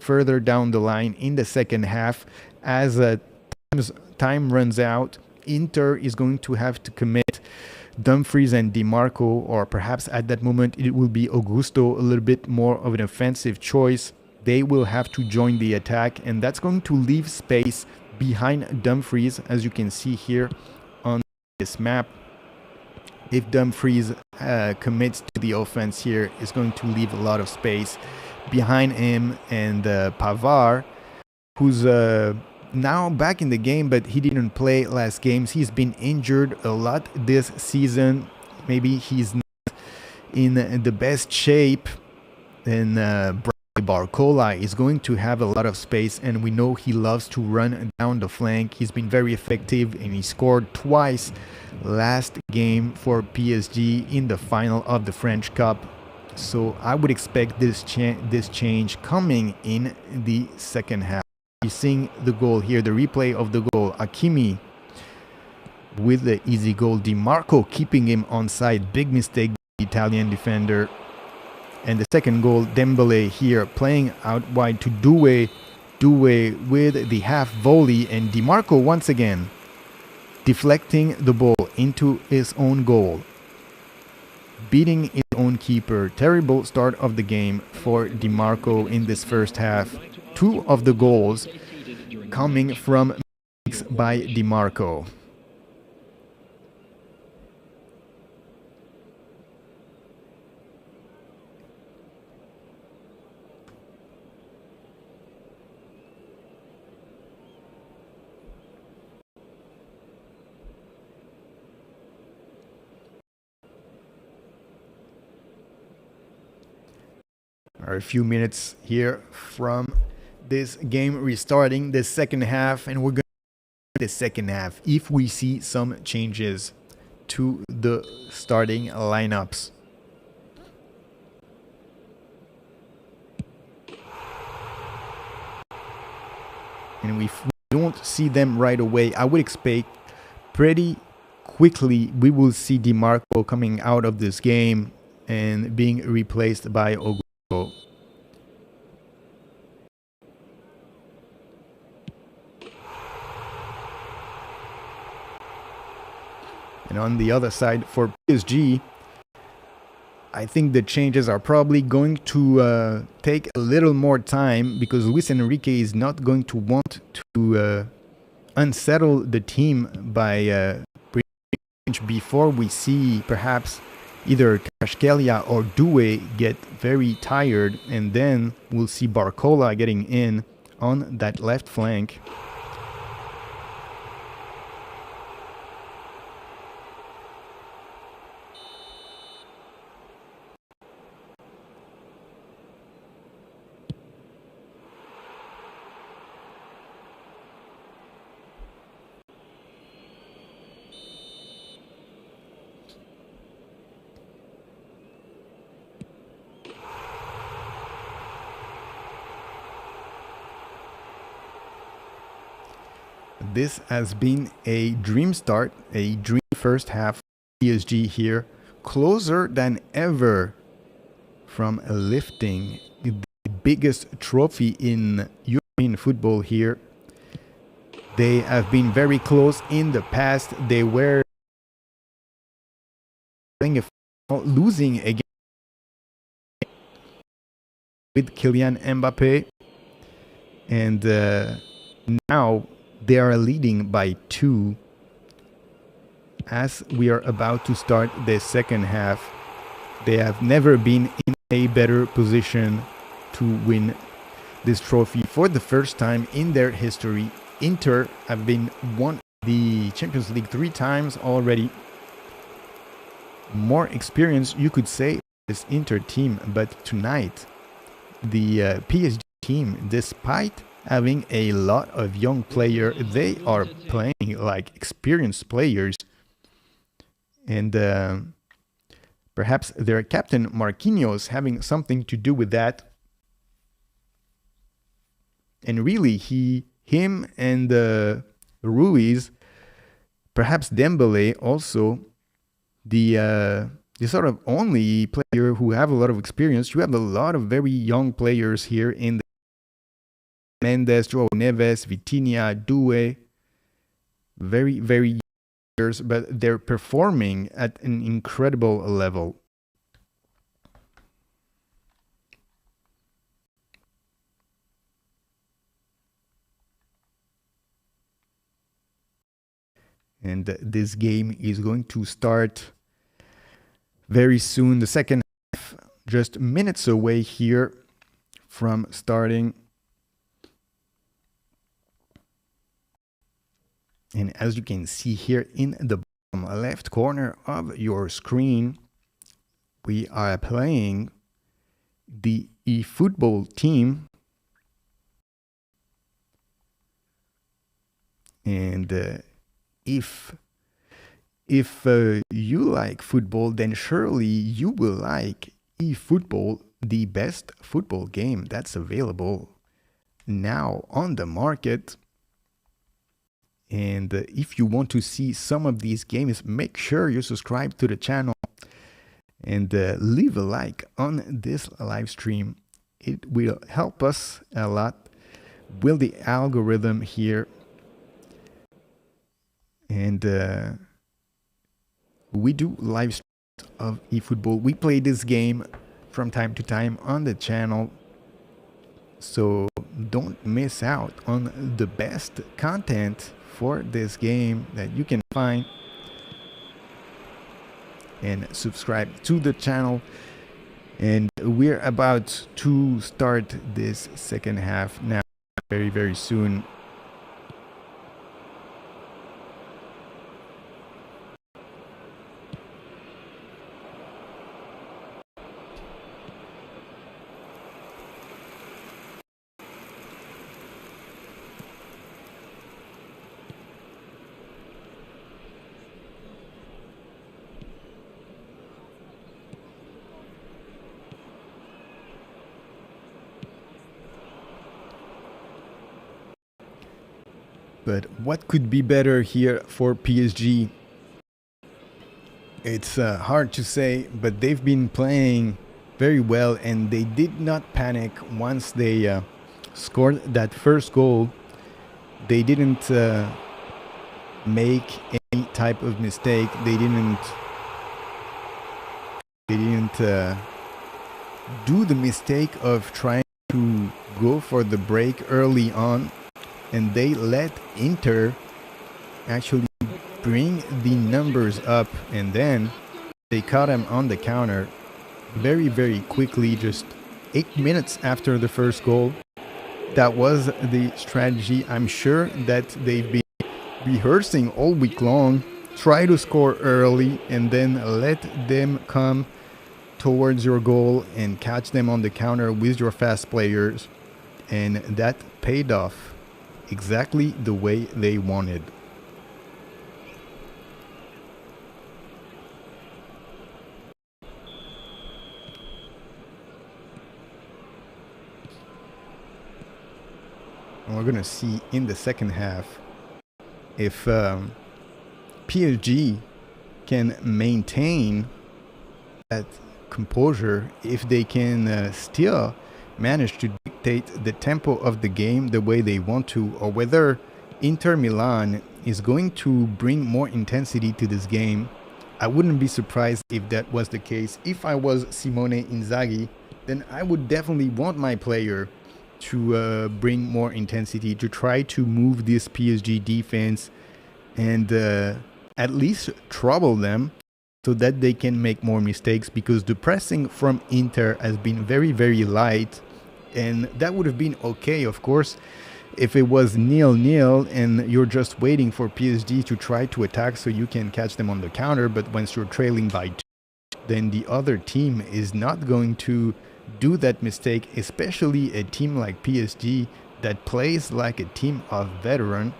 further down the line in the second half, as time runs out, Inter is going to have to commit Dumfries and DiMarco, or perhaps at that moment it will be Augusto, a little bit more of an offensive choice. They will have to join the attack, and that's going to leave space behind Dumfries, as you can see here on this map. If Dumfries commits to the offense here, it's going to leave a lot of space behind him, and Pavard, who's now back in the game, but he didn't play last games. He's been injured a lot this season. Maybe he's not in the best shape, and Barcola is going to have a lot of space, and we know he loves to run down the flank. He's been very effective, and he scored twice last game for PSG in the final of the French Cup. So I would expect this change coming in the second half. You're seeing the goal here, the replay of the goal. Hakimi with the easy goal. DiMarco keeping him onside. Big mistake by the Italian defender. And the second goal, Dembele here playing out wide to Doué. Doué with the half volley, and DiMarco once again deflecting the ball into his own goal, beating his own keeper. Terrible start of the game for DiMarco in this first half. 2 of the goals coming from mistakes by DiMarco. are a few minutes here from this game restarting the second half, and we're going to the second half if we see some changes to the starting lineups. And if we don't see them right away, I would expect pretty quickly we will see DiMarco coming out of this game and being replaced by Ogo. And on the other side for PSG, I think the changes are probably going to take a little more time because Luis Enrique is not going to want to unsettle the team by before we see perhaps either Kashkelia or Doué get very tired, and then we'll see Barcola getting in on that left flank. This has been a dream start, a dream first half. PSG here, closer than ever from lifting the biggest trophy in European football here. They have been very close in the past. They were losing again with Kylian Mbappe, and now they are leading by 2 as we are about to start the second half. They have never been in a better position to win this trophy for the first time in their history. Inter have been won the Champions League 3 times already. More experience, you could say, this Inter team, but tonight the PSG team, despite having a lot of young players, they are playing like experienced players. And perhaps their captain Marquinhos having something to do with that. And really, him and Ruiz, perhaps Dembele also, the sort of only player who have a lot of experience. You have a lot of very young players here in the Mendes, Joao Neves, Vitinha, Doué, very, very young players, but they're performing at an incredible level. And this game is going to start very soon. The second half, just minutes away here from starting. And as you can see here in the bottom left corner of your screen, we are playing the eFootball team. And if you like football, then surely you will like eFootball, the best football game that's available now on the market. And if you want to see some of these games, make sure you subscribe to the channel and leave a like on this live stream. It will help us a lot with the algorithm here. And we do live streams of eFootball. We play this game from time to time on the channel. So don't miss out on the best content for this game that you can find. And subscribe to the channel. And we're about to start this second half now, very, very soon. But what could be better here for PSG? It's hard to say, but they've been playing very well, and they did not panic once they scored that first goal. They didn't make any type of mistake. They didn't do the mistake of trying to go for the break early on, and they let Inter actually bring the numbers up, and then they caught him on the counter very, very quickly, just 8 minutes after the first goal. That was the strategy. I'm sure that they've been rehearsing all week long. Try to score early and then let them come towards your goal and catch them on the counter with your fast players. And that paid off exactly the way they wanted. And we're going to see in the second half if PSG can maintain that composure, if they can still manage to dictate the tempo of the game the way they want to, or whether Inter Milan is going to bring more intensity to this game. I wouldn't be surprised if that was the case. If I was Simone Inzaghi, then I would definitely want my player to bring more intensity, to try to move this PSG defense and at least trouble them so that they can make more mistakes, because the pressing from Inter has been very, very light, and that would have been okay, of course, if it was 0-0 and you're just waiting for PSG to try to attack so you can catch them on the counter. But once you're trailing by 2, then the other team is not going to do that mistake, especially a team like PSG that plays like a team of veteran.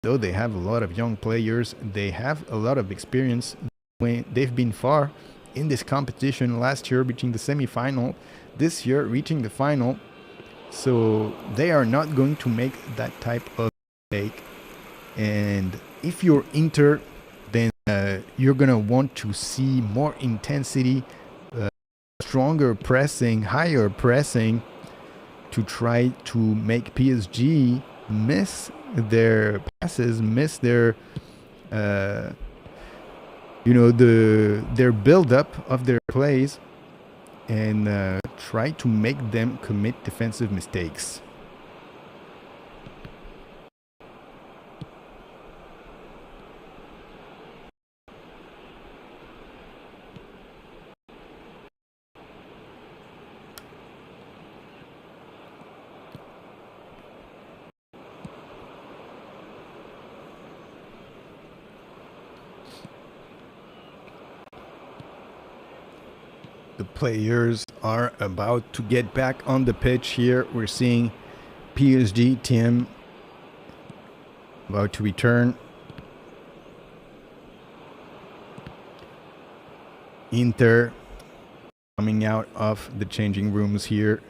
Though they have a lot of young players, they have a lot of experience. When they've been far in this competition, last year reaching the semi-final, this year reaching the final, so they are not going to make that type of mistake. And if you're Inter, then you're gonna want to see more intensity, stronger pressing, higher pressing, to try to make PSG miss their passes, miss their their build-up of their plays, and try to make them commit defensive mistakes. The players are about to get back on the pitch here. We're seeing PSG team about to return. Inter coming out of the changing rooms here.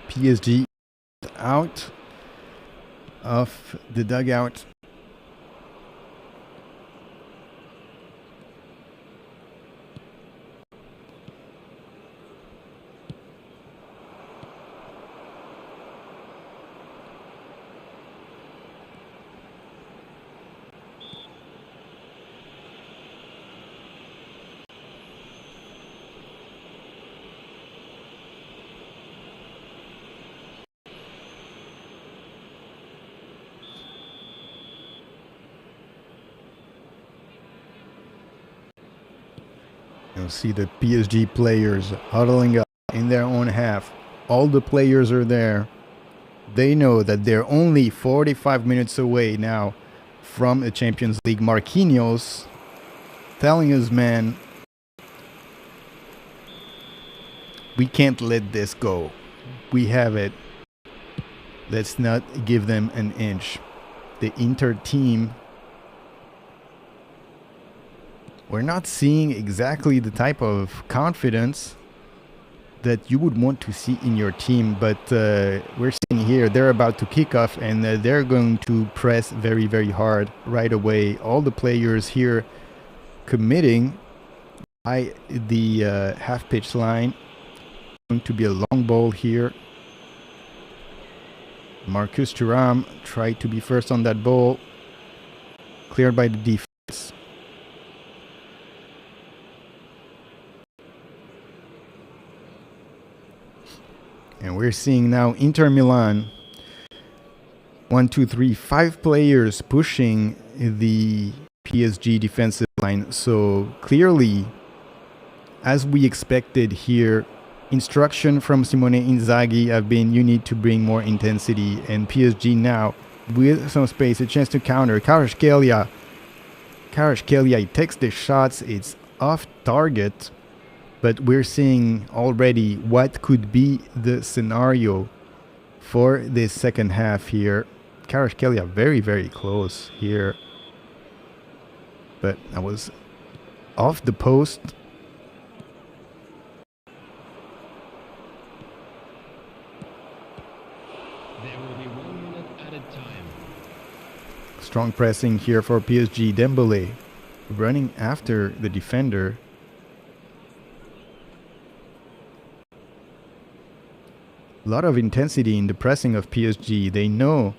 PSG out of the dugout. You'll see the PSG players huddling up in their own half. All the players are there. They know that they're only 45 minutes away now from a Champions League. Marquinhos telling his man, we can't let this go. We have it. Let's not give them an inch. The Inter team We're not seeing exactly the type of confidence that you would want to see in your team, but we're seeing here they're about to kick off, and they're going to press very, very hard right away. All the players here committing by the half-pitch line. Going to be a long ball here. Marcus Thuram tried to be first on that ball. Cleared by the defense. And we're seeing now Inter Milan. 1, 2, 3, 5 players pushing the PSG defensive line. So clearly, as we expected here, instruction from Simone Inzaghi have been you need to bring more intensity. And PSG now, with some space, a chance to counter. Kvaratskhelia, he takes the shots. It's off target. But we're seeing already what could be the scenario for this second half here. Kvaratskhelia very, very close here. But I was off the post. There will be 1 minute added time. Strong pressing here for PSG. Dembele running after the defender. A lot of intensity in the pressing of PSG. They know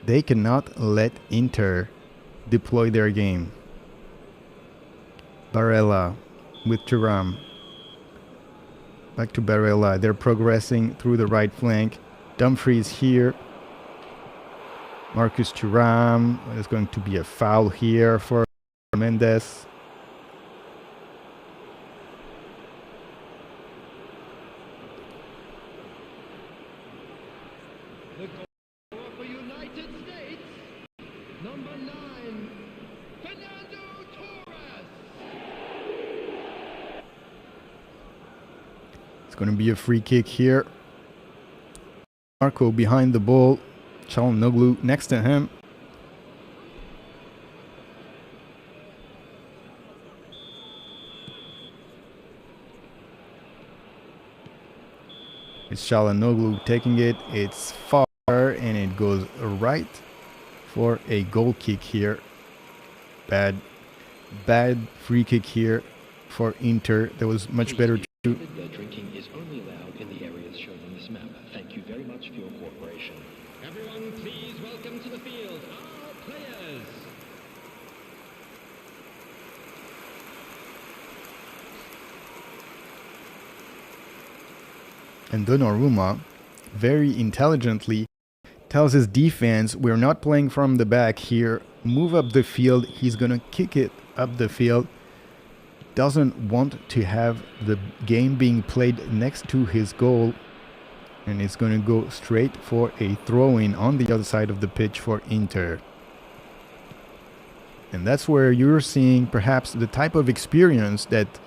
they cannot let Inter deploy their game. Barella with Thuram. Back to Barella. They're progressing through the right flank. Dumfries here. Marcus Thuram. There's going to be a foul here for Mendes. The goal for United States, number 9, Fernando Torres. It's going to be a free kick here. Marco behind the ball. Çalhanoğlu next to him. It's Çalhanoğlu taking it. It's far and it goes right for a goal kick here. Bad free kick here for Inter. That was much better to. Drinking is only allowed in the areas shown on this map. Thank you very much for your cooperation. Everyone, please welcome to the field our players. And Donnarumma very intelligently tells his defense, we're not playing from the back here. Move up the field. He's going to kick it up the field. Doesn't want to have the game being played next to his goal. And it's going to go straight for a throw-in on the other side of the pitch for Inter. And that's where you're seeing perhaps the type of experience that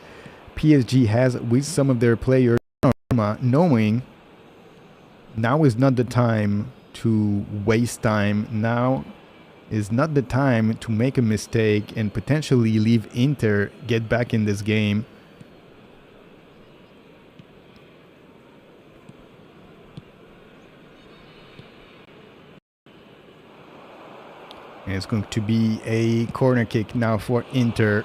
PSG has with some of their players, knowing now is not the time to waste time. Now is not the time to make a mistake and potentially leave Inter get back in this game. And it's going to be a corner kick now for Inter.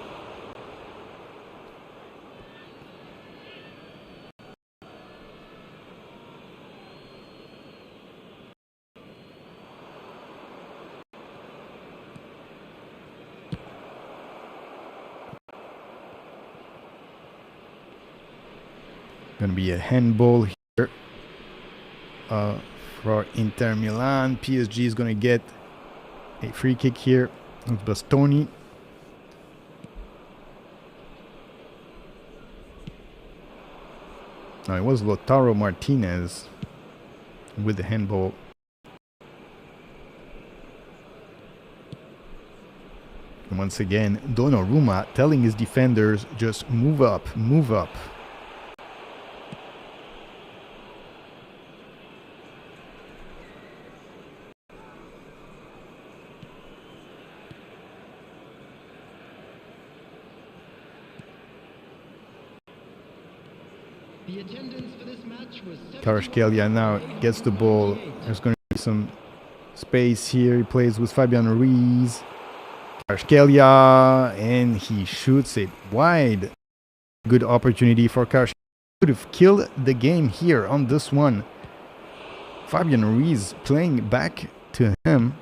Going to be a handball here for Inter Milan. PSG is going to get a free kick here with Bastoni. No, it was Lautaro Martinez with the handball. And once again, Donnarumma telling his defenders, just move up, move up. The attendance for this match was Kvaratskhelia now gets the ball. There's going to be some space here. He plays with Fabian Ruiz. Kvaratskhelia, and he shoots it wide. Good opportunity for Kvaratskhelia. Could have killed the game here on this one. Fabian Ruiz playing back to him.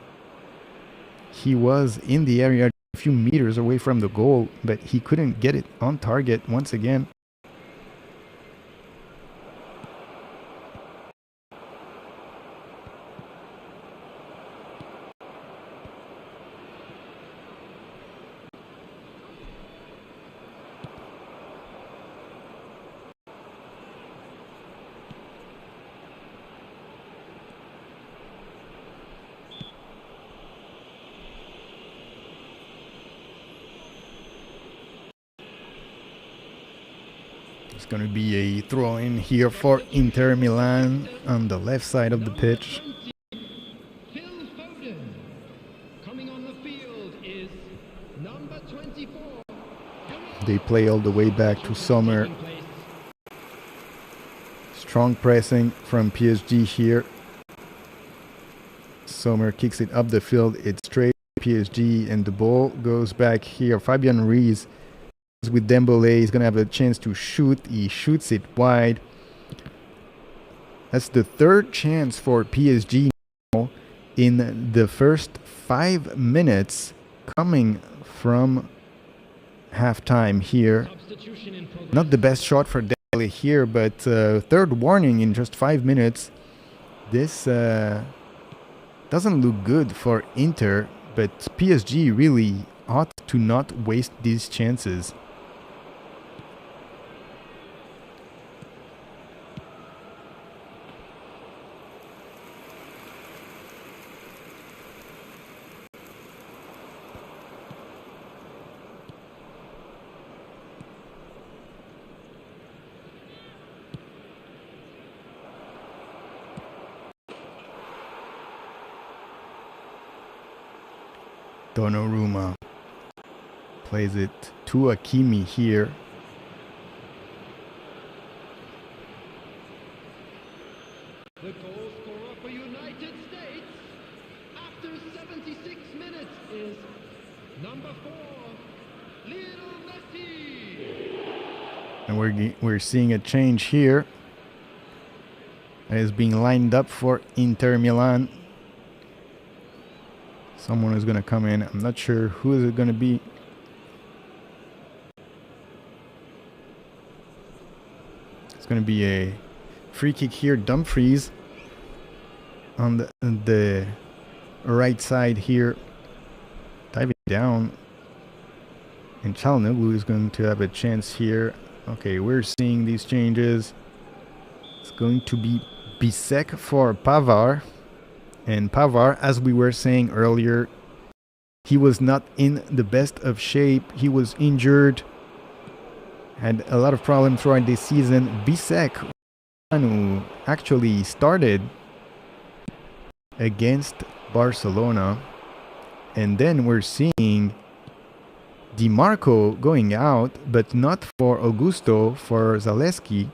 He was in the area a few meters away from the goal, but he couldn't get it on target once again. It's going to be a throw in here for Inter Milan on the left side of the pitch. Phil Foden. Coming on the field is number 24. They play all the way back to Sommer. Strong pressing from PSG here. Sommer kicks it up the field. It's straight PSG, and the ball goes back here. Fabian Ruiz with Dembele. He's going to have a chance to shoot. He shoots it wide. That's the third chance for PSG now in the first 5 minutes, coming from halftime here. Not the best shot for Dembele here, but third warning in just 5 minutes. This doesn't look good for Inter, but PSG really ought to not waste these chances. Donnarumma plays it to Hakimi here. The goal scorer for United States after 76 minutes is number 4, Lionel Messi. And we're seeing a change here. That is being lined up for Inter Milan. Someone is going to come in. I'm not sure who is it going to be. It's going to be a free kick here. Dumfries on the right side here. Diving down. And Çalhanoğlu is going to have a chance here. Okay, we're seeing these changes. It's going to be Bisek for Pavard. And Pavard, as we were saying earlier, he was not in the best of shape. He was injured. Had a lot of problems throughout this season. Bisek, who actually started against Barcelona. And then we're seeing Di Marco going out, but not for Augusto, for Zaleski.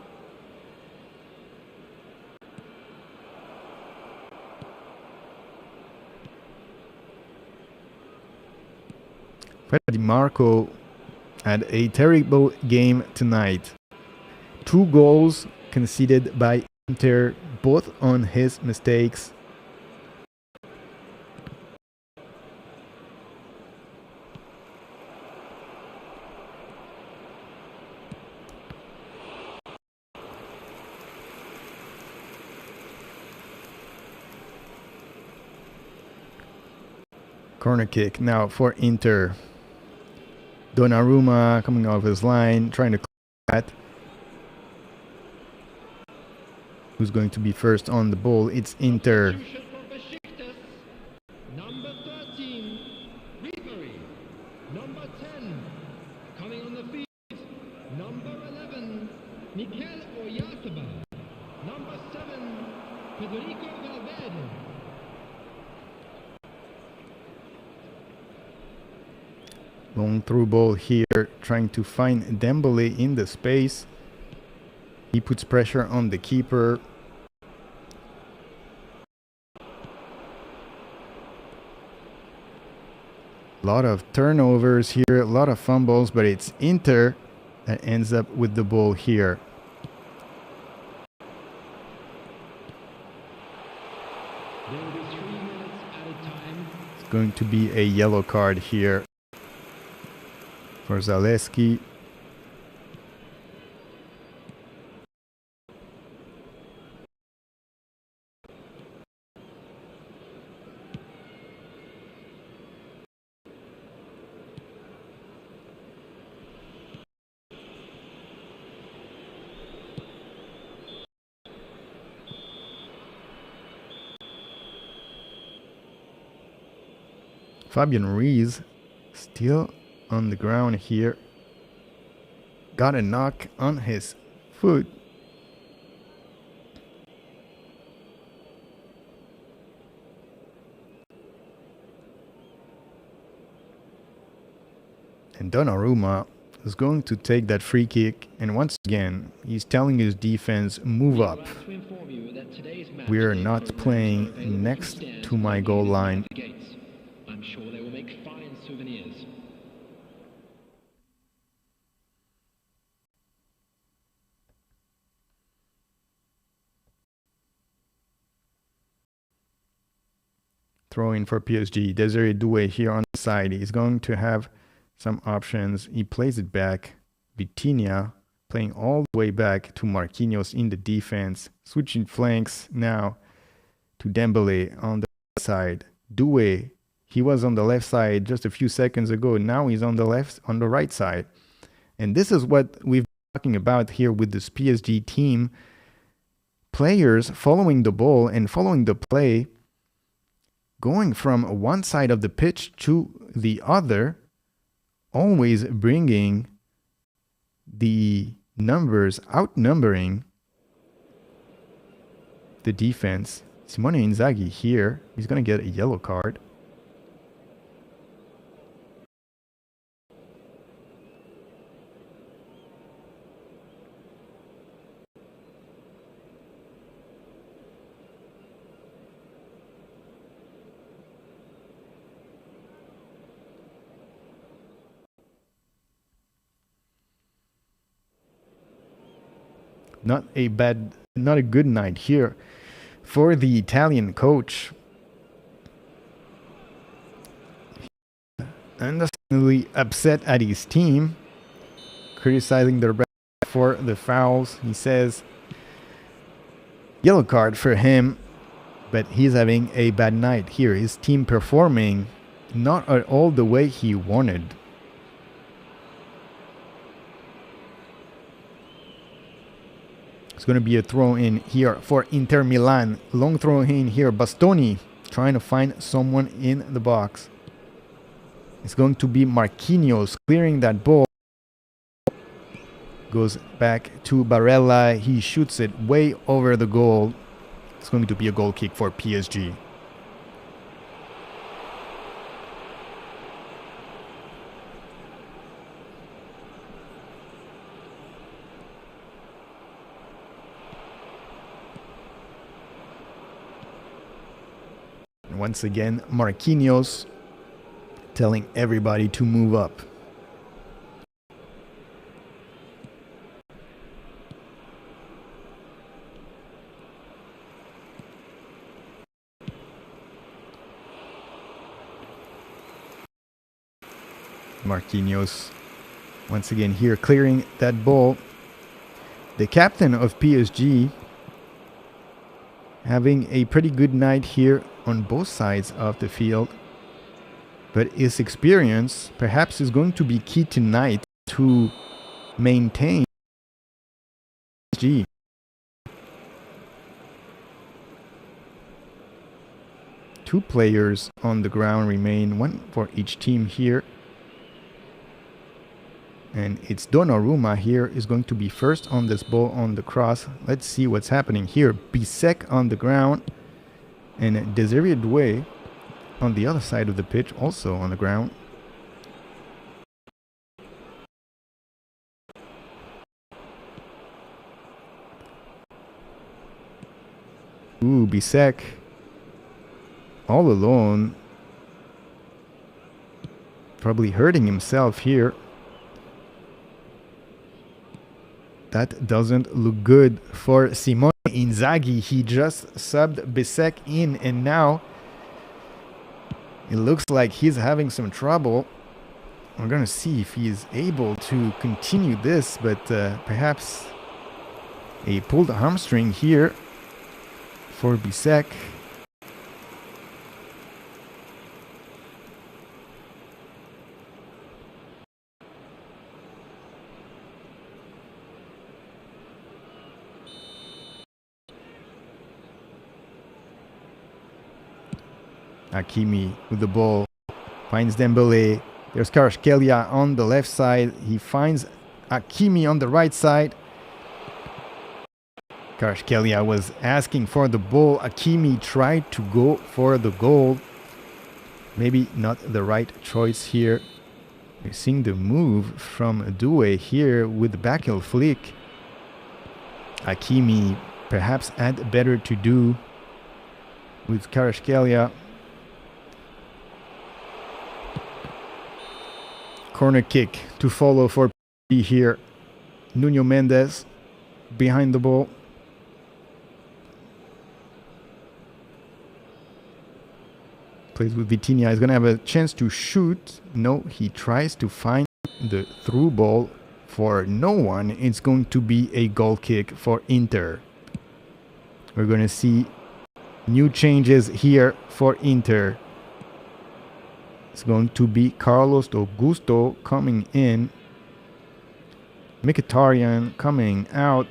Di Marco had a terrible game tonight. 2 goals conceded by Inter, both on his mistakes. Corner kick now for Inter. Donnarumma coming off his line, trying to clear that. Who's going to be first on the ball? It's Inter. Number 13, Ribery. Number 10, coming on the field. Number 11, Mikel Oyarzabal. Number 7, Federico Valverde. Long through ball here, trying to find Dembele in the space. He puts pressure on the keeper. A lot of turnovers here, a lot of fumbles, but it's Inter that ends up with the ball here. There will be 3 minutes added time. It's going to be a yellow card here for Zaleski. Fabian Ruiz still on the ground here. Got a knock on his foot. And Donnarumma is going to take that free kick. And once again, he's telling his defense, move up. We are not playing next to my goal line. I'm sure they will make fine souvenirs. Throw in for PSG. Desiree Doué here on the side. He's going to have some options. He plays it back. Vitinha playing all the way back to Marquinhos in the defense. Switching flanks now to Dembele on the side. Doué, he was on the left side just a few seconds ago. Now he's on the right side. And this is what we've been talking about here with this PSG team. Players following the ball and following the play, going from one side of the pitch to the other, always bringing the numbers, outnumbering the defense. Simone Inzaghi here, he's going to get a yellow card. Not a good night here for the Italian coach. Understandably upset at his team, criticizing the ref for the fouls. He says yellow card for him, but he's having a bad night here. His team performing not at all the way he wanted. It's going to be a throw in here for Inter Milan. Long throw in here. Bastoni trying to find someone in the box. It's going to be Marquinhos clearing that ball. Goes back to Barella. He shoots it way over the goal. It's going to be a goal kick for PSG. Once again, Marquinhos telling everybody to move up. Marquinhos once again here clearing that ball. The captain of PSG having a pretty good night here on both sides of the field, but his experience perhaps is going to be key tonight to maintain PSG. Two players on the ground remain, one for each team here. And it's Donnarumma here is going to be first on this ball on the cross. Let's see what's happening here. Bisek on the ground. And Desiree Doué on the other side of the pitch, also on the ground. Ooh, Bisek all alone. Probably hurting himself here. That doesn't look good for Simone Inzaghi. He just subbed Bisek in, and now it looks like he's having some trouble. We're going to see if he's able to continue this, but perhaps a pulled hamstring here for Bisek. Hakimi with the ball, finds Dembele. There's Kvaratskhelia on the left side. He finds Hakimi on the right side. Kvaratskhelia was asking for the ball. Hakimi tried to go for the goal. Maybe not the right choice here. We're seeing the move from Doué here with the back heel flick. Hakimi perhaps had better to do with Kvaratskhelia. Corner kick to follow for PSG here. Nuno Mendes behind the ball. Plays with Vitinha. He's going to have a chance to shoot. No, he tries to find the through ball for no one. It's going to be a goal kick for Inter. We're going to see new changes here for Inter. It's going to be Carlos Augusto coming in. Mkhitaryan coming out.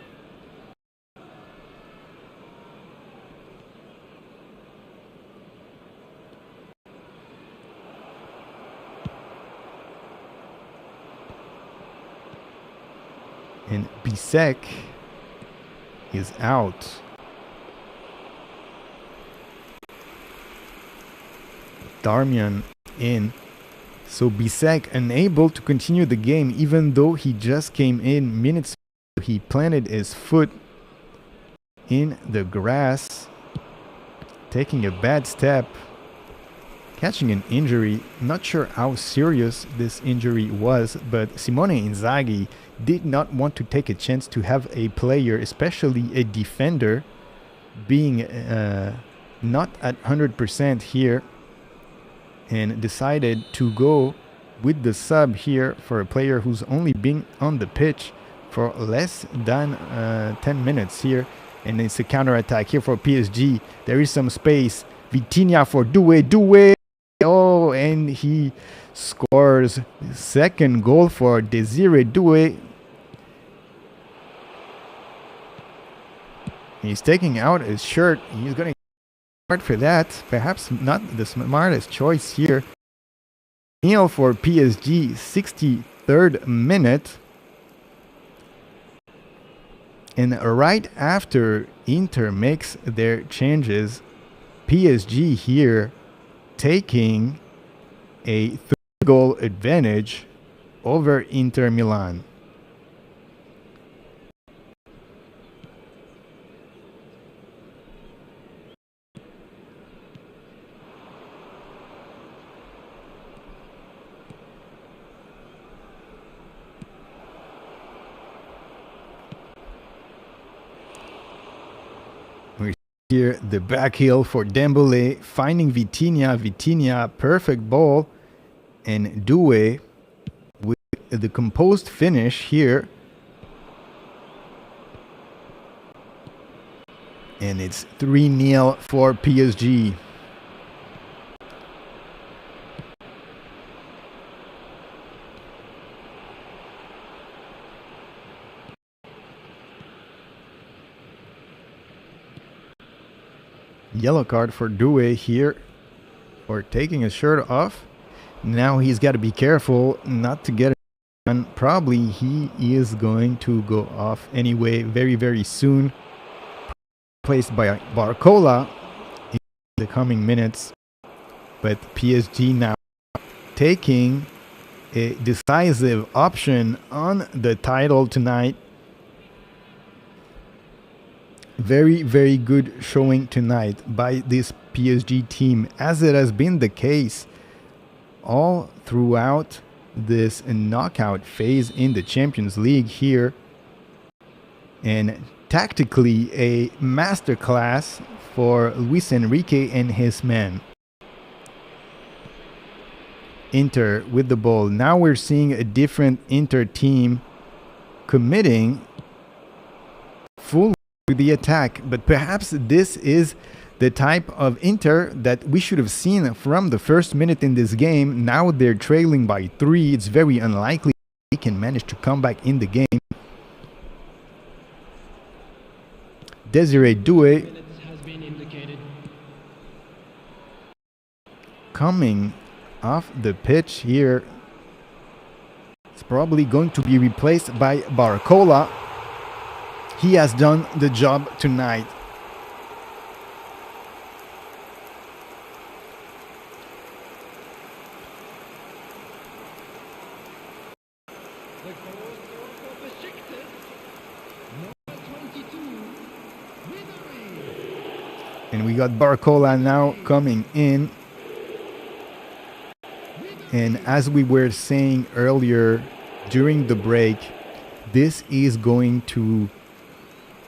And Bisek is out. Darmian in. So Bisek unable to continue the game even though he just came in minutes ago. He planted his foot in the grass, taking a bad step, catching an injury. Not sure how serious this injury was, but Simone Inzaghi did not want to take a chance to have a player, especially a defender, being not at 100% here, and decided to go with the sub here for a player who's only been on the pitch for less than 10 minutes here. And it's a counter-attack here for PSG. There is some space. Vitinha for Doué. Oh, and he scores the second goal for Desiré Doué. He's taking out his shirt. He's going to for that. Perhaps not the smartest choice here. Nil for PSG, 63rd minute. And right after Inter makes their changes, PSG here taking a 3-goal advantage over Inter Milan. Here, the back heel for Dembele, finding Vitinha, perfect ball, and Doué with the composed finish here. And it's 3-0 for PSG. Yellow card for Doué here for taking his shirt off. Now he's got to be careful not to get it done. Probably he is going to go off anyway very, very soon. Placed by Barcola in the coming minutes. But PSG now taking a decisive option on the title tonight. Very, very good showing tonight by this PSG team, as it has been the case all throughout this knockout phase in the Champions League here. And tactically, a masterclass for Luis Enrique and his men. Inter with the ball. Now we're seeing a different Inter team committing full to the attack, but perhaps this is the type of Inter that we should have seen from the first minute in this game. Now they're trailing by 3. It's very unlikely they can manage to come back in the game. Desiree Doué coming off the pitch here. It's probably going to be replaced by Barcola. He has done the job tonight. And we got Barcola now coming in. And as we were saying earlier during the break, this is going to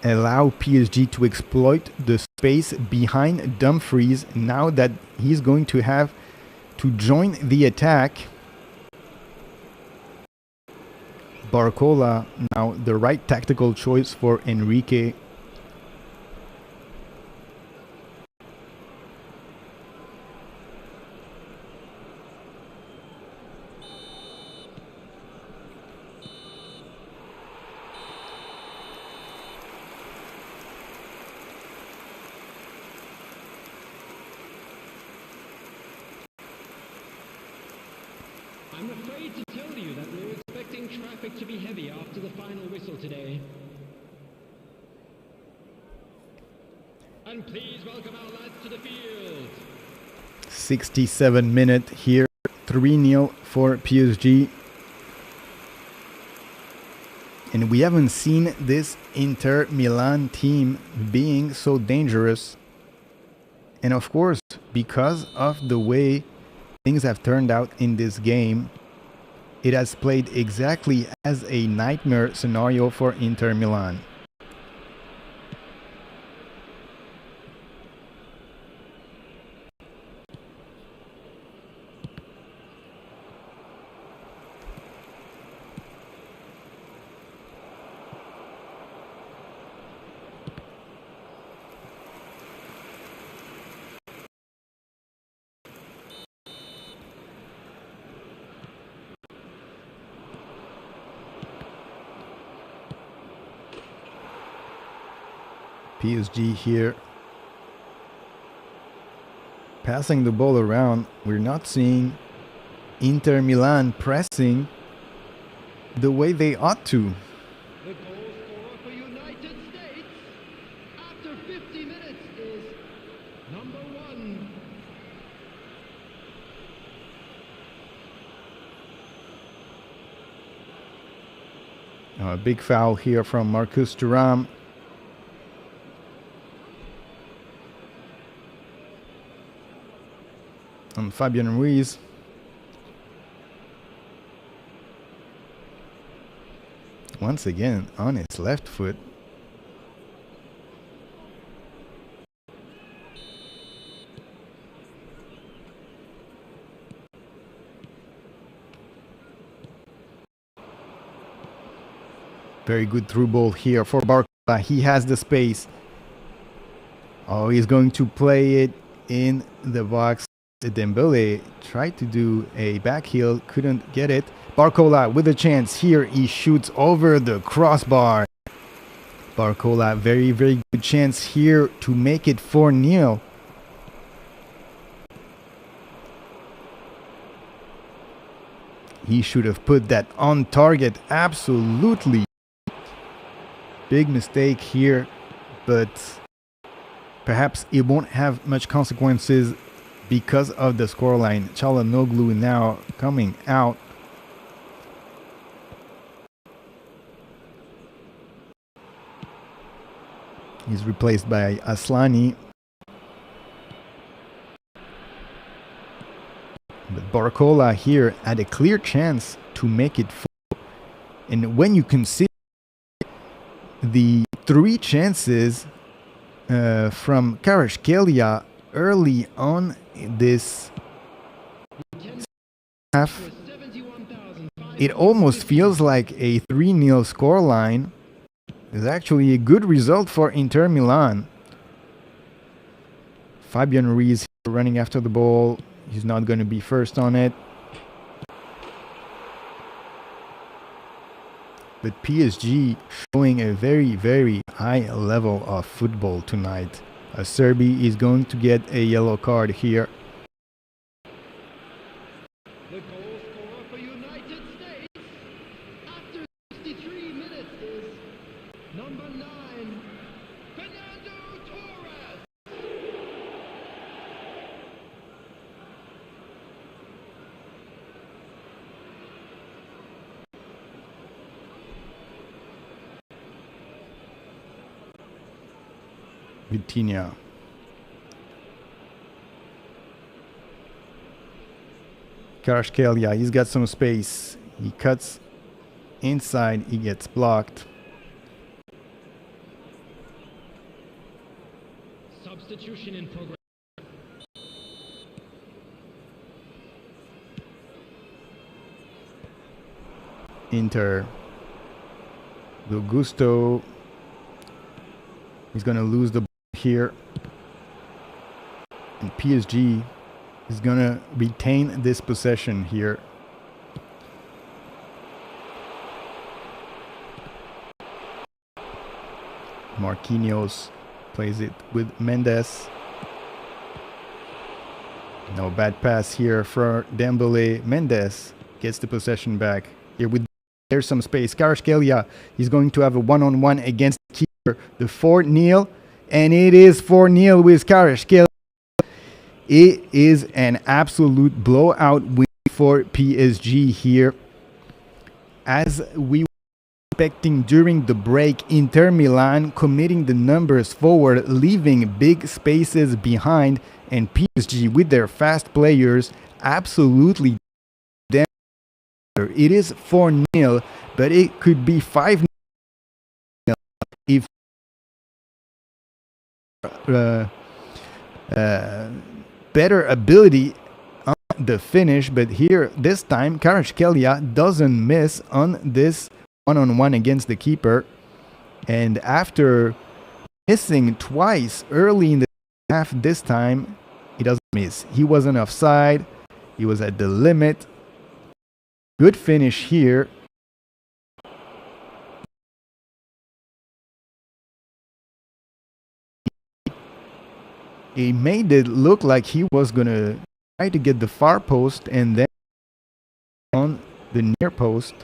allow PSG to exploit the space behind Dumfries now that he's going to have to join the attack. Barcola now the right tactical choice for Enrique. I'm afraid to tell you that we're expecting traffic to be heavy after the final whistle today. And please welcome our lads to the field. 67 minute here, 3-0 for PSG. And we haven't seen this Inter Milan team being so dangerous. And of course, because of the way things have turned out in this game, it has played exactly as a nightmare scenario for Inter Milan. PSG here passing the ball around. We're not seeing Inter Milan pressing the way they ought to. The goal scorer for United States after 50 minutes is number 1. A big foul here from Marcus Thuram. On Fabian Ruiz. Once again on its left foot. Very good through ball here for Barcola. He has the space. Oh, he's going to play it in the box. Dembele tried to do a back heel, couldn't get it. Barcola with a chance here. He shoots over the crossbar. Barcola, very, very good chance here to make it 4-0. He should have put that on target. Absolutely. Big mistake here, but perhaps it won't have much consequences because of the scoreline. Çalhanoğlu now coming out. He's replaced by Aslani. But Barcola here had a clear chance to make it 4. And when you consider the 3 chances from Kvaratskhelia early on this half, it almost feels like a 3-0 scoreline. It's actually a good result for Inter Milan. Fabian Ruiz running after the ball. He's not going to be first on it. But PSG showing a very, very high level of football tonight. Serbi is going to get a yellow card here. The goal scorer for United States after 63 minutes is number 9, Fernando Torres. Vitinha. Kvaratskhelia, he's got some space. He cuts inside, he gets blocked. Substitution in progress. Inter. Augusto. He's going to lose the ball here. And PSG is going to retain this possession here. Marquinhos plays it with Mendes. No bad pass here for Dembele. Mendes gets the possession back. Here with there's some space. Kvaratskhelia, he's going to have a one-on-one against the keeper. The 4-0, and it is 4-0 with Kvaratskhelia. It is an absolute blowout win for PSG here. As we were expecting during the break, Inter Milan committing the numbers forward, leaving big spaces behind, and PSG with their fast players absolutely damn. It is 4-0, but it could be 5-0 if better ability on the finish. But here, this time, Kvaratskhelia doesn't miss on this one-on-one against the keeper. And after missing twice early in the half, this time, he doesn't miss. He wasn't offside. He was at the limit. Good finish here. He made it look like he was going to try to get the far post and then on the near post.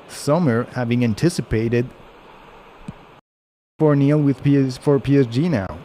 Sommer having anticipated 4-0 with for PSG now.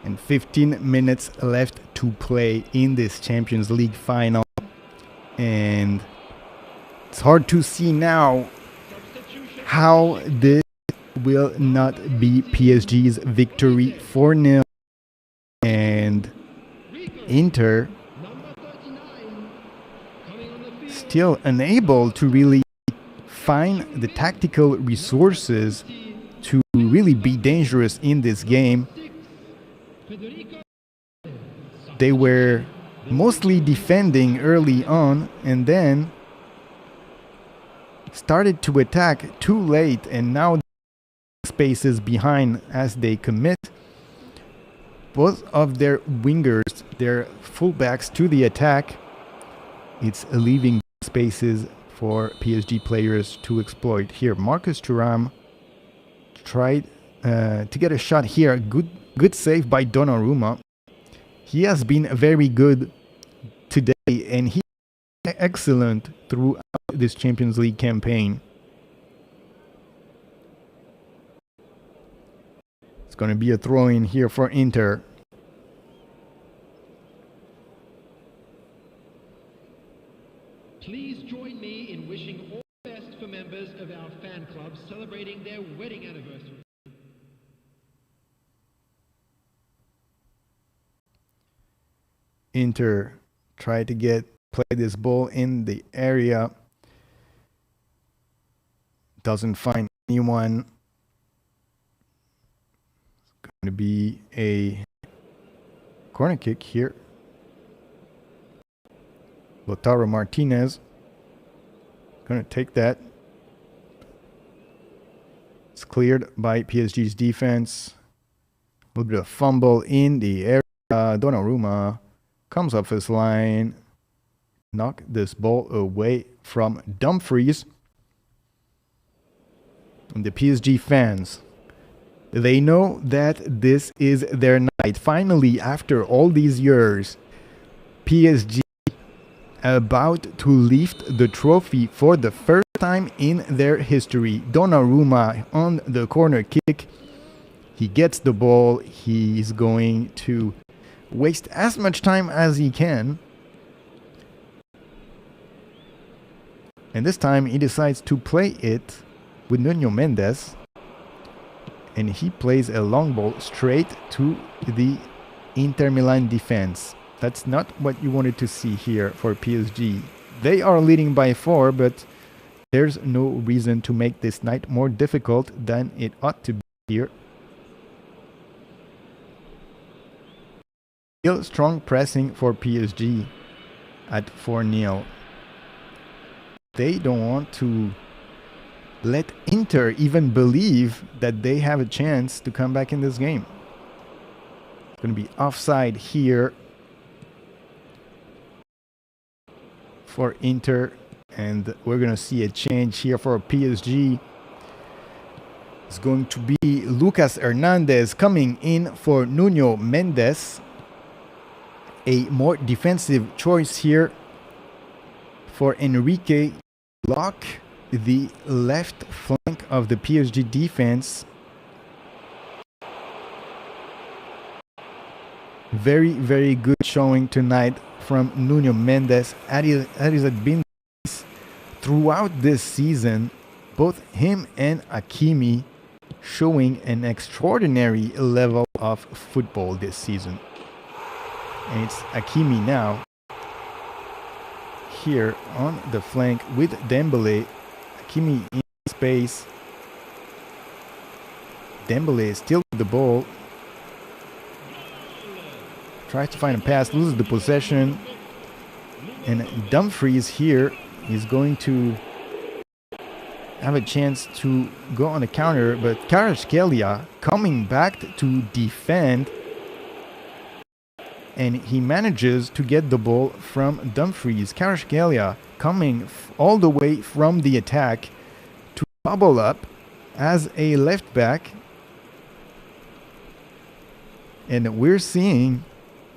And 15 minutes left to play in this Champions League final. And it's hard to see now how this will not be PSG's victory. 4-0. And Inter still unable to really find the tactical resources to really be dangerous in this game. They were mostly defending early on and then started to attack too late, and now spaces behind as they commit. both of their wingers, their fullbacks to the attack. It's leaving spaces for PSG players to exploit. Here, Marcus Thuram tried to get a shot here. Good save by Donnarumma. He has been very good today, and he's excellent throughout this Champions League campaign. It's going to be a throw-in here for Inter. Please join me in wishing all the best for members of our fan club celebrating their wedding anniversary. Inter try to play this ball in the area. Doesn't find anyone. It's going to be a corner kick here. Lautaro Martinez going to take that. It's cleared by PSG's defense. A little bit of fumble in the area. Donnarumma comes off his line. Knock this ball away from Dumfries. And the PSG fans, they know that this is their night. Finally, after all these years, PSG about to lift the trophy for the first time in their history. Donnarumma on the corner kick. He gets the ball. He's going to waste as much time as he can. And this time he decides to play it with Nuno Mendes. And he plays a long ball straight to the Inter Milan defense. That's not what you wanted to see here for PSG. They are leading by 4, but there's no reason to make this night more difficult than it ought to be here. Still strong pressing for PSG at 4-0. They don't want to let Inter even believe that they have a chance to come back in this game. It's going to be offside here for Inter, and we're going to see a change here for PSG. It's going to be Lucas Hernandez coming in for Nuno Mendes. A more defensive choice here for Enrique. Block the left flank of the PSG defense. Very, very good showing tonight from Nuno Mendes. As it had been throughout this season, both him and Hakimi showing an extraordinary level of football this season. And it's Hakimi now here on the flank with Dembele. Hakimi in space. Dembele still with the ball. Tries to find a pass, loses the possession. And Dumfries here is going to have a chance to go on the counter. But Kvaratskhelia coming back to defend. And he manages to get the ball from Dumfries. Kvaratskhelia coming all the way from the attack to bubble up as a left back. And we're seeing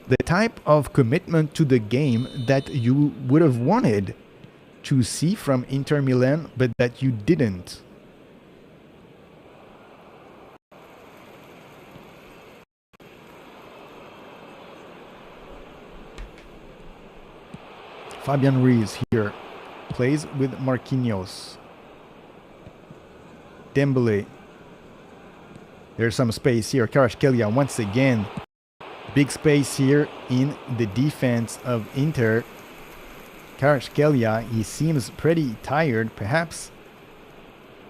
the type of commitment to the game that you would have wanted to see from Inter Milan, but that you didn't. Fabian Ruiz here plays with Marquinhos. Dembele. There's some space here. Kvaratskhelia once again. Big space here in the defense of Inter. Kvaratskhelia, he seems pretty tired. Perhaps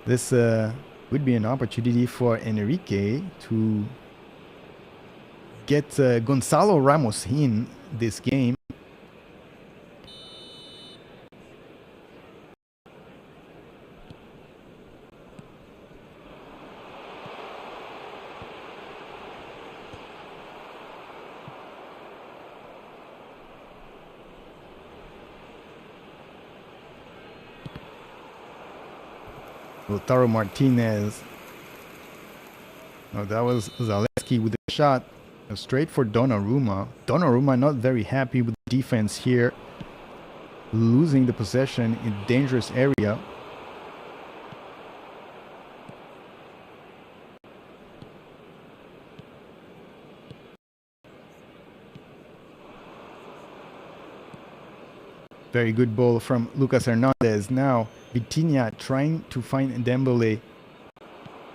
this would be an opportunity for Enrique to get Gonzalo Ramos in this game. Lautaro Martinez. Oh, that was Zaleski with the shot. Straight for Donnarumma. Donnarumma not very happy with the defense here. Losing the possession in dangerous area. Very good ball from Lucas Hernandez. Now Vitinha trying to find Dembele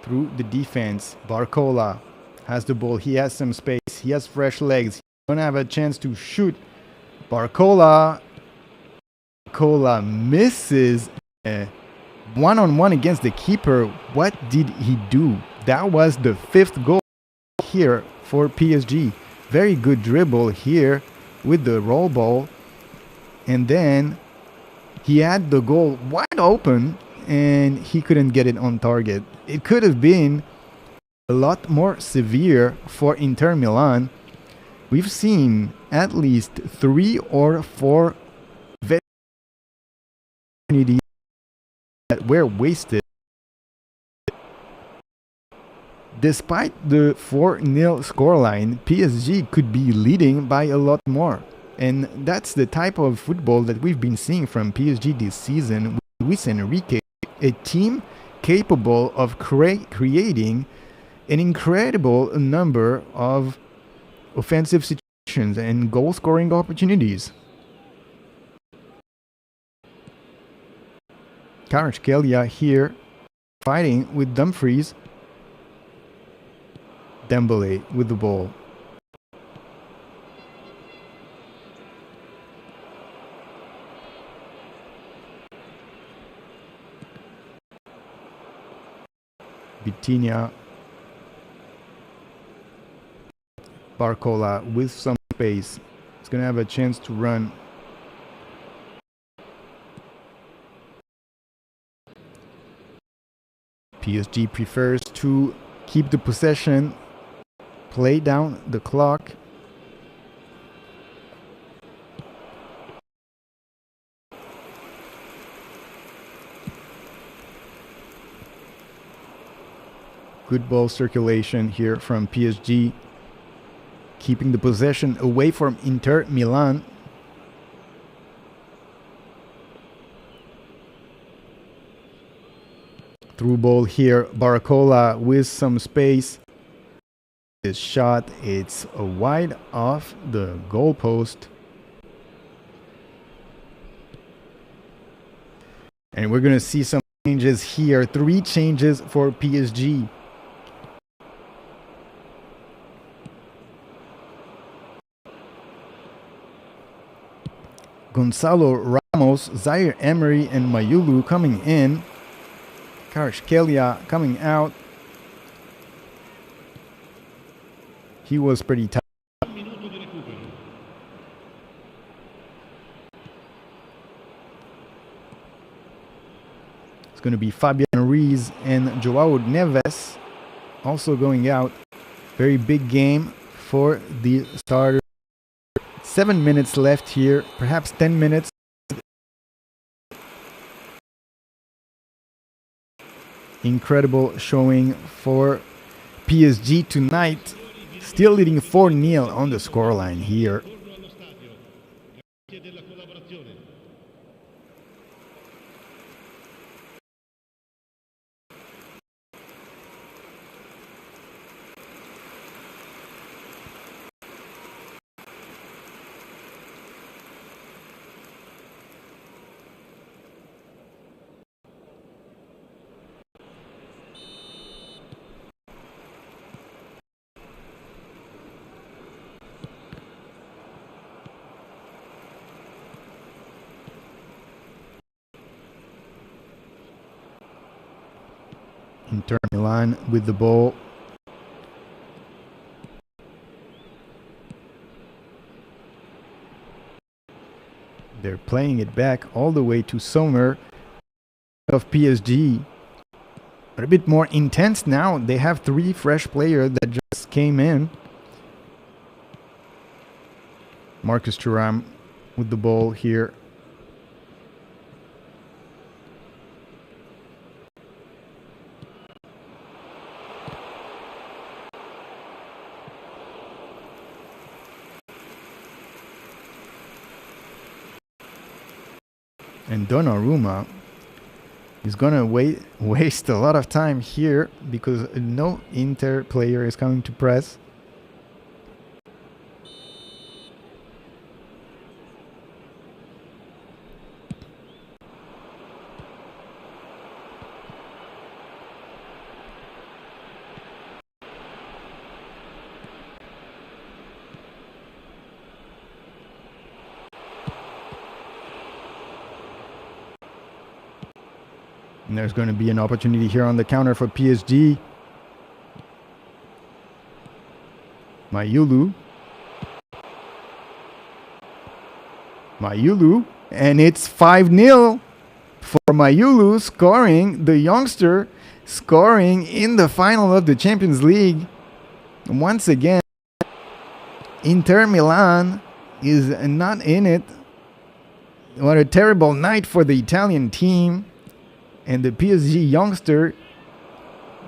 through the defense. Barcola has the ball. He has some space. He has fresh legs. He's gonna have a chance to shoot. Barcola misses one-on-one against the keeper. What did he do? That was the 5th goal here for PSG. Very good dribble here with the roll ball. And then he had the goal wide open and he couldn't get it on target. It could have been a lot more severe for Inter Milan. We've seen at least 3 or 4 opportunities that were wasted. Despite the 4-0 scoreline, PSG could be leading by a lot more. And that's the type of football that we've been seeing from PSG this season with Luis Enrique, a team capable of creating an incredible number of offensive situations and goal-scoring opportunities. Kvaratskhelia here fighting with Dumfries. Dembele with the ball. Vitinha. Barcola with some space. He's going to have a chance to run. PSG prefers to keep the possession, play down the clock. Good ball circulation here from PSG, keeping the possession away from Inter Milan. Through ball here, Barcola with some space. This shot, it's a wide off the goalpost. And we're going to see some changes here. 3 changes for PSG. Gonzalo Ramos, Zaire Emery, and Mayulu coming in. Kvaratskhelia coming out. He was pretty tight. It's going to be Fabian Ruiz and Joao Neves also going out. Very big game for the starter. 7 minutes left here, perhaps 10 minutes. Incredible showing for PSG tonight. Still leading 4-0 on the scoreline here. Inter Milan with the ball. They're playing it back all the way to Sommer of PSG. But a bit more intense now. They have 3 fresh players that just came in. Marcus Thuram with the ball here. And Donnarumma is going to waste a lot of time here because no Inter player is coming to press. And there's going to be an opportunity here on the counter for PSG. Mayulu. And it's 5-0 for Mayulu, scoring, the youngster scoring in the final of the Champions League. Once again, Inter Milan is not in it. What a terrible night for the Italian team. And the PSG youngster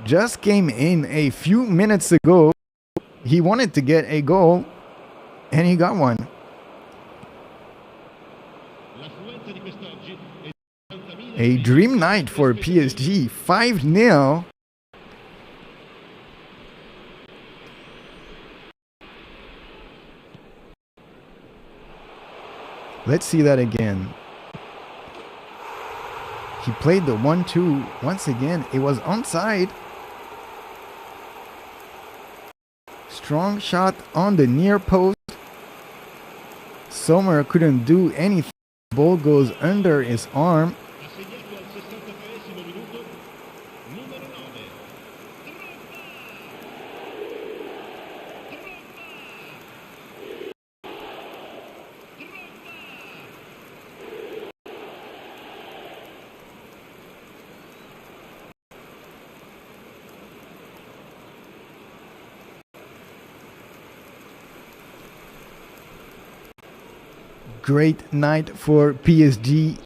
just came in a few minutes ago. He wanted to get a goal, and he got one. A dream night for PSG, 5-0. Let's see that again. He played the 1-2 once again. It was onside. Strong shot on the near post. Sommer couldn't do anything. The ball goes under his arm. Great night for PSG.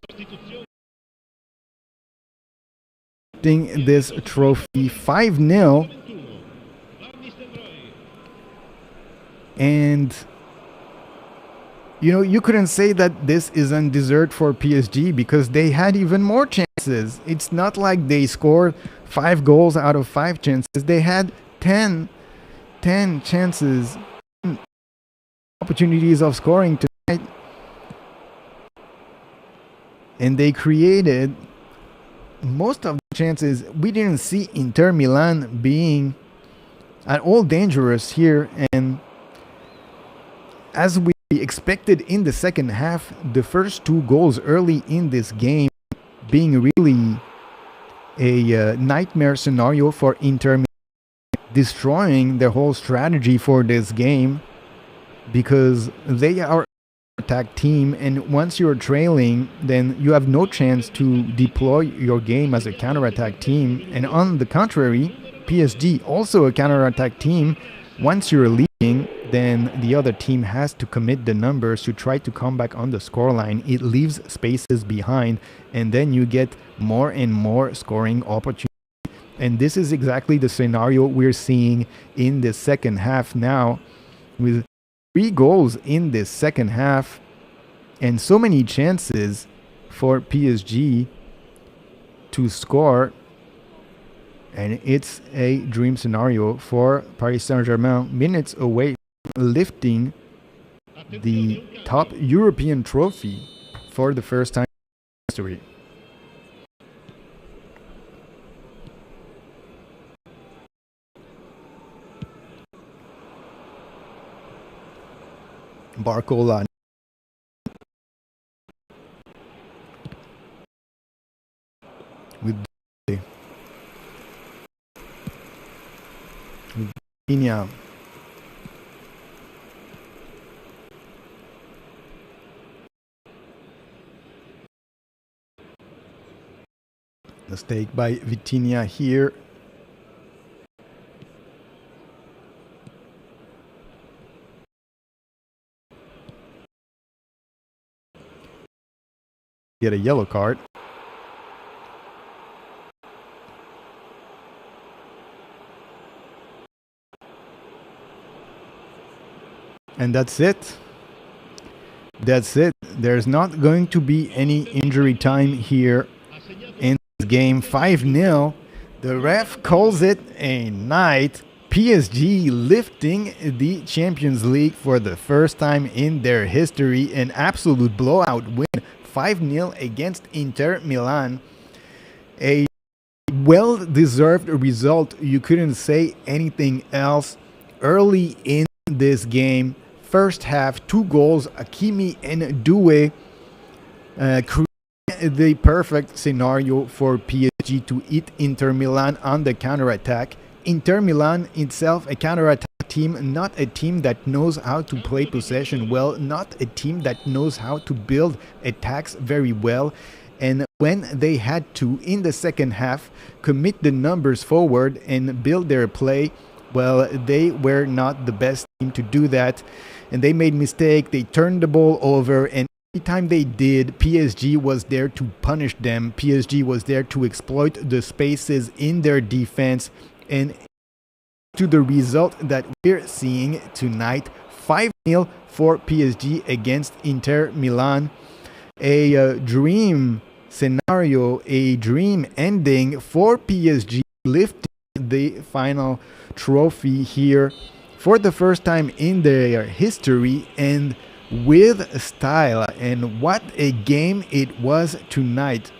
This trophy 5-0. And you couldn't say that this is undeserved for PSG because they had even more chances. It's not like they scored 5 goals out of 5 chances. They had 10 chances, opportunities of scoring tonight. And they created most of the chances. We didn't see Inter Milan being at all dangerous here. And as we expected in the second half, the first 2 goals early in this game being really a nightmare scenario for Inter Milan, destroying their whole strategy for this game because they are attack team, and once you're trailing, then you have no chance to deploy your game as a counter-attack team. And on the contrary, PSG, also a counter-attack team, once you're leading, then the other team has to commit the numbers to try to come back on the scoreline. It leaves spaces behind, and then you get more and more scoring opportunities. And this is exactly the scenario we're seeing in the second half now, with 3 goals in this second half and so many chances for PSG to score. And it's a dream scenario for Paris Saint-Germain, minutes away from lifting the top European trophy for the first time in history. Barcola. With Vitinha. Mistake by Vitinha here. Get a yellow card. And that's it. That's it. There's not going to be any injury time here in this game. 5-0. The ref calls it a night. PSG lifting the Champions League for the first time in their history. An absolute blowout win. 5-0 against Inter Milan. A well-deserved result. You couldn't say anything else. Early in this game, first half, 2 goals. Hakimi and Doué create the perfect scenario for PSG to hit Inter Milan on the counter-attack. Inter Milan itself, a counter-attack team, not a team that knows how to play possession well, not a team that knows how to build attacks very well. And when they had to, in the second half, commit the numbers forward and build their play, well, they were not the best team to do that. And they made mistake. They turned the ball over, and every time they did, PSG was there to punish them. PSG was there to exploit the spaces in their defense. And to the result that we're seeing tonight, 5-0 for PSG against Inter Milan. A dream scenario, a dream ending for PSG, lifting the final trophy here for the first time in their history, and with style. And what a game it was tonight.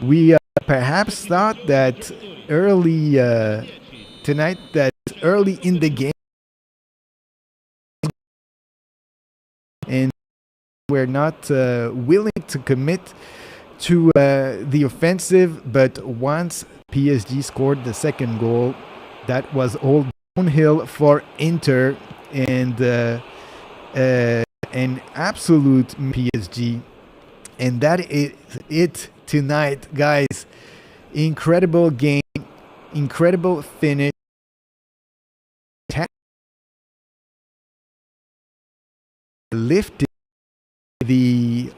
We perhaps thought that early tonight, that early in the game, and we're not willing to commit to the offensive. But once PSG scored the second goal, that was all downhill for Inter, and an absolute PSG. And that is it tonight, guys. Incredible game, incredible finish. Lifting the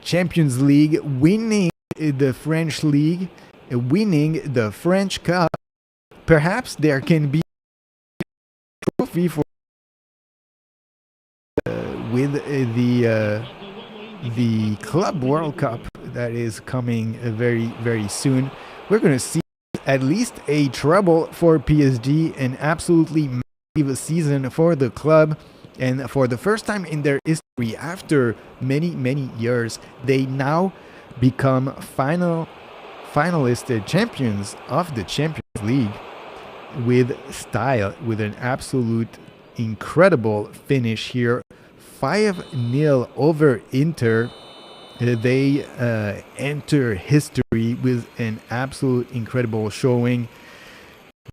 Champions League, winning the French League, winning the French Cup. Perhaps there can be a trophy for with the Club World Cup that is coming very, very soon. We're going to see at least a treble for PSG, an absolutely massive season for the club. And for the first time in their history, after many, many years, they now become finalist champions of the Champions League with style, with an absolute incredible finish here. 5-0 over Inter. They enter history with an absolute incredible showing.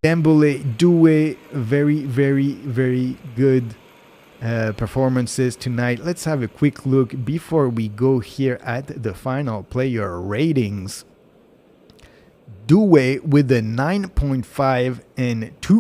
Dembele, Doué, very, very, very good performances tonight. Let's have a quick look before we go here at the final player ratings. Doué with a 9.5 and 2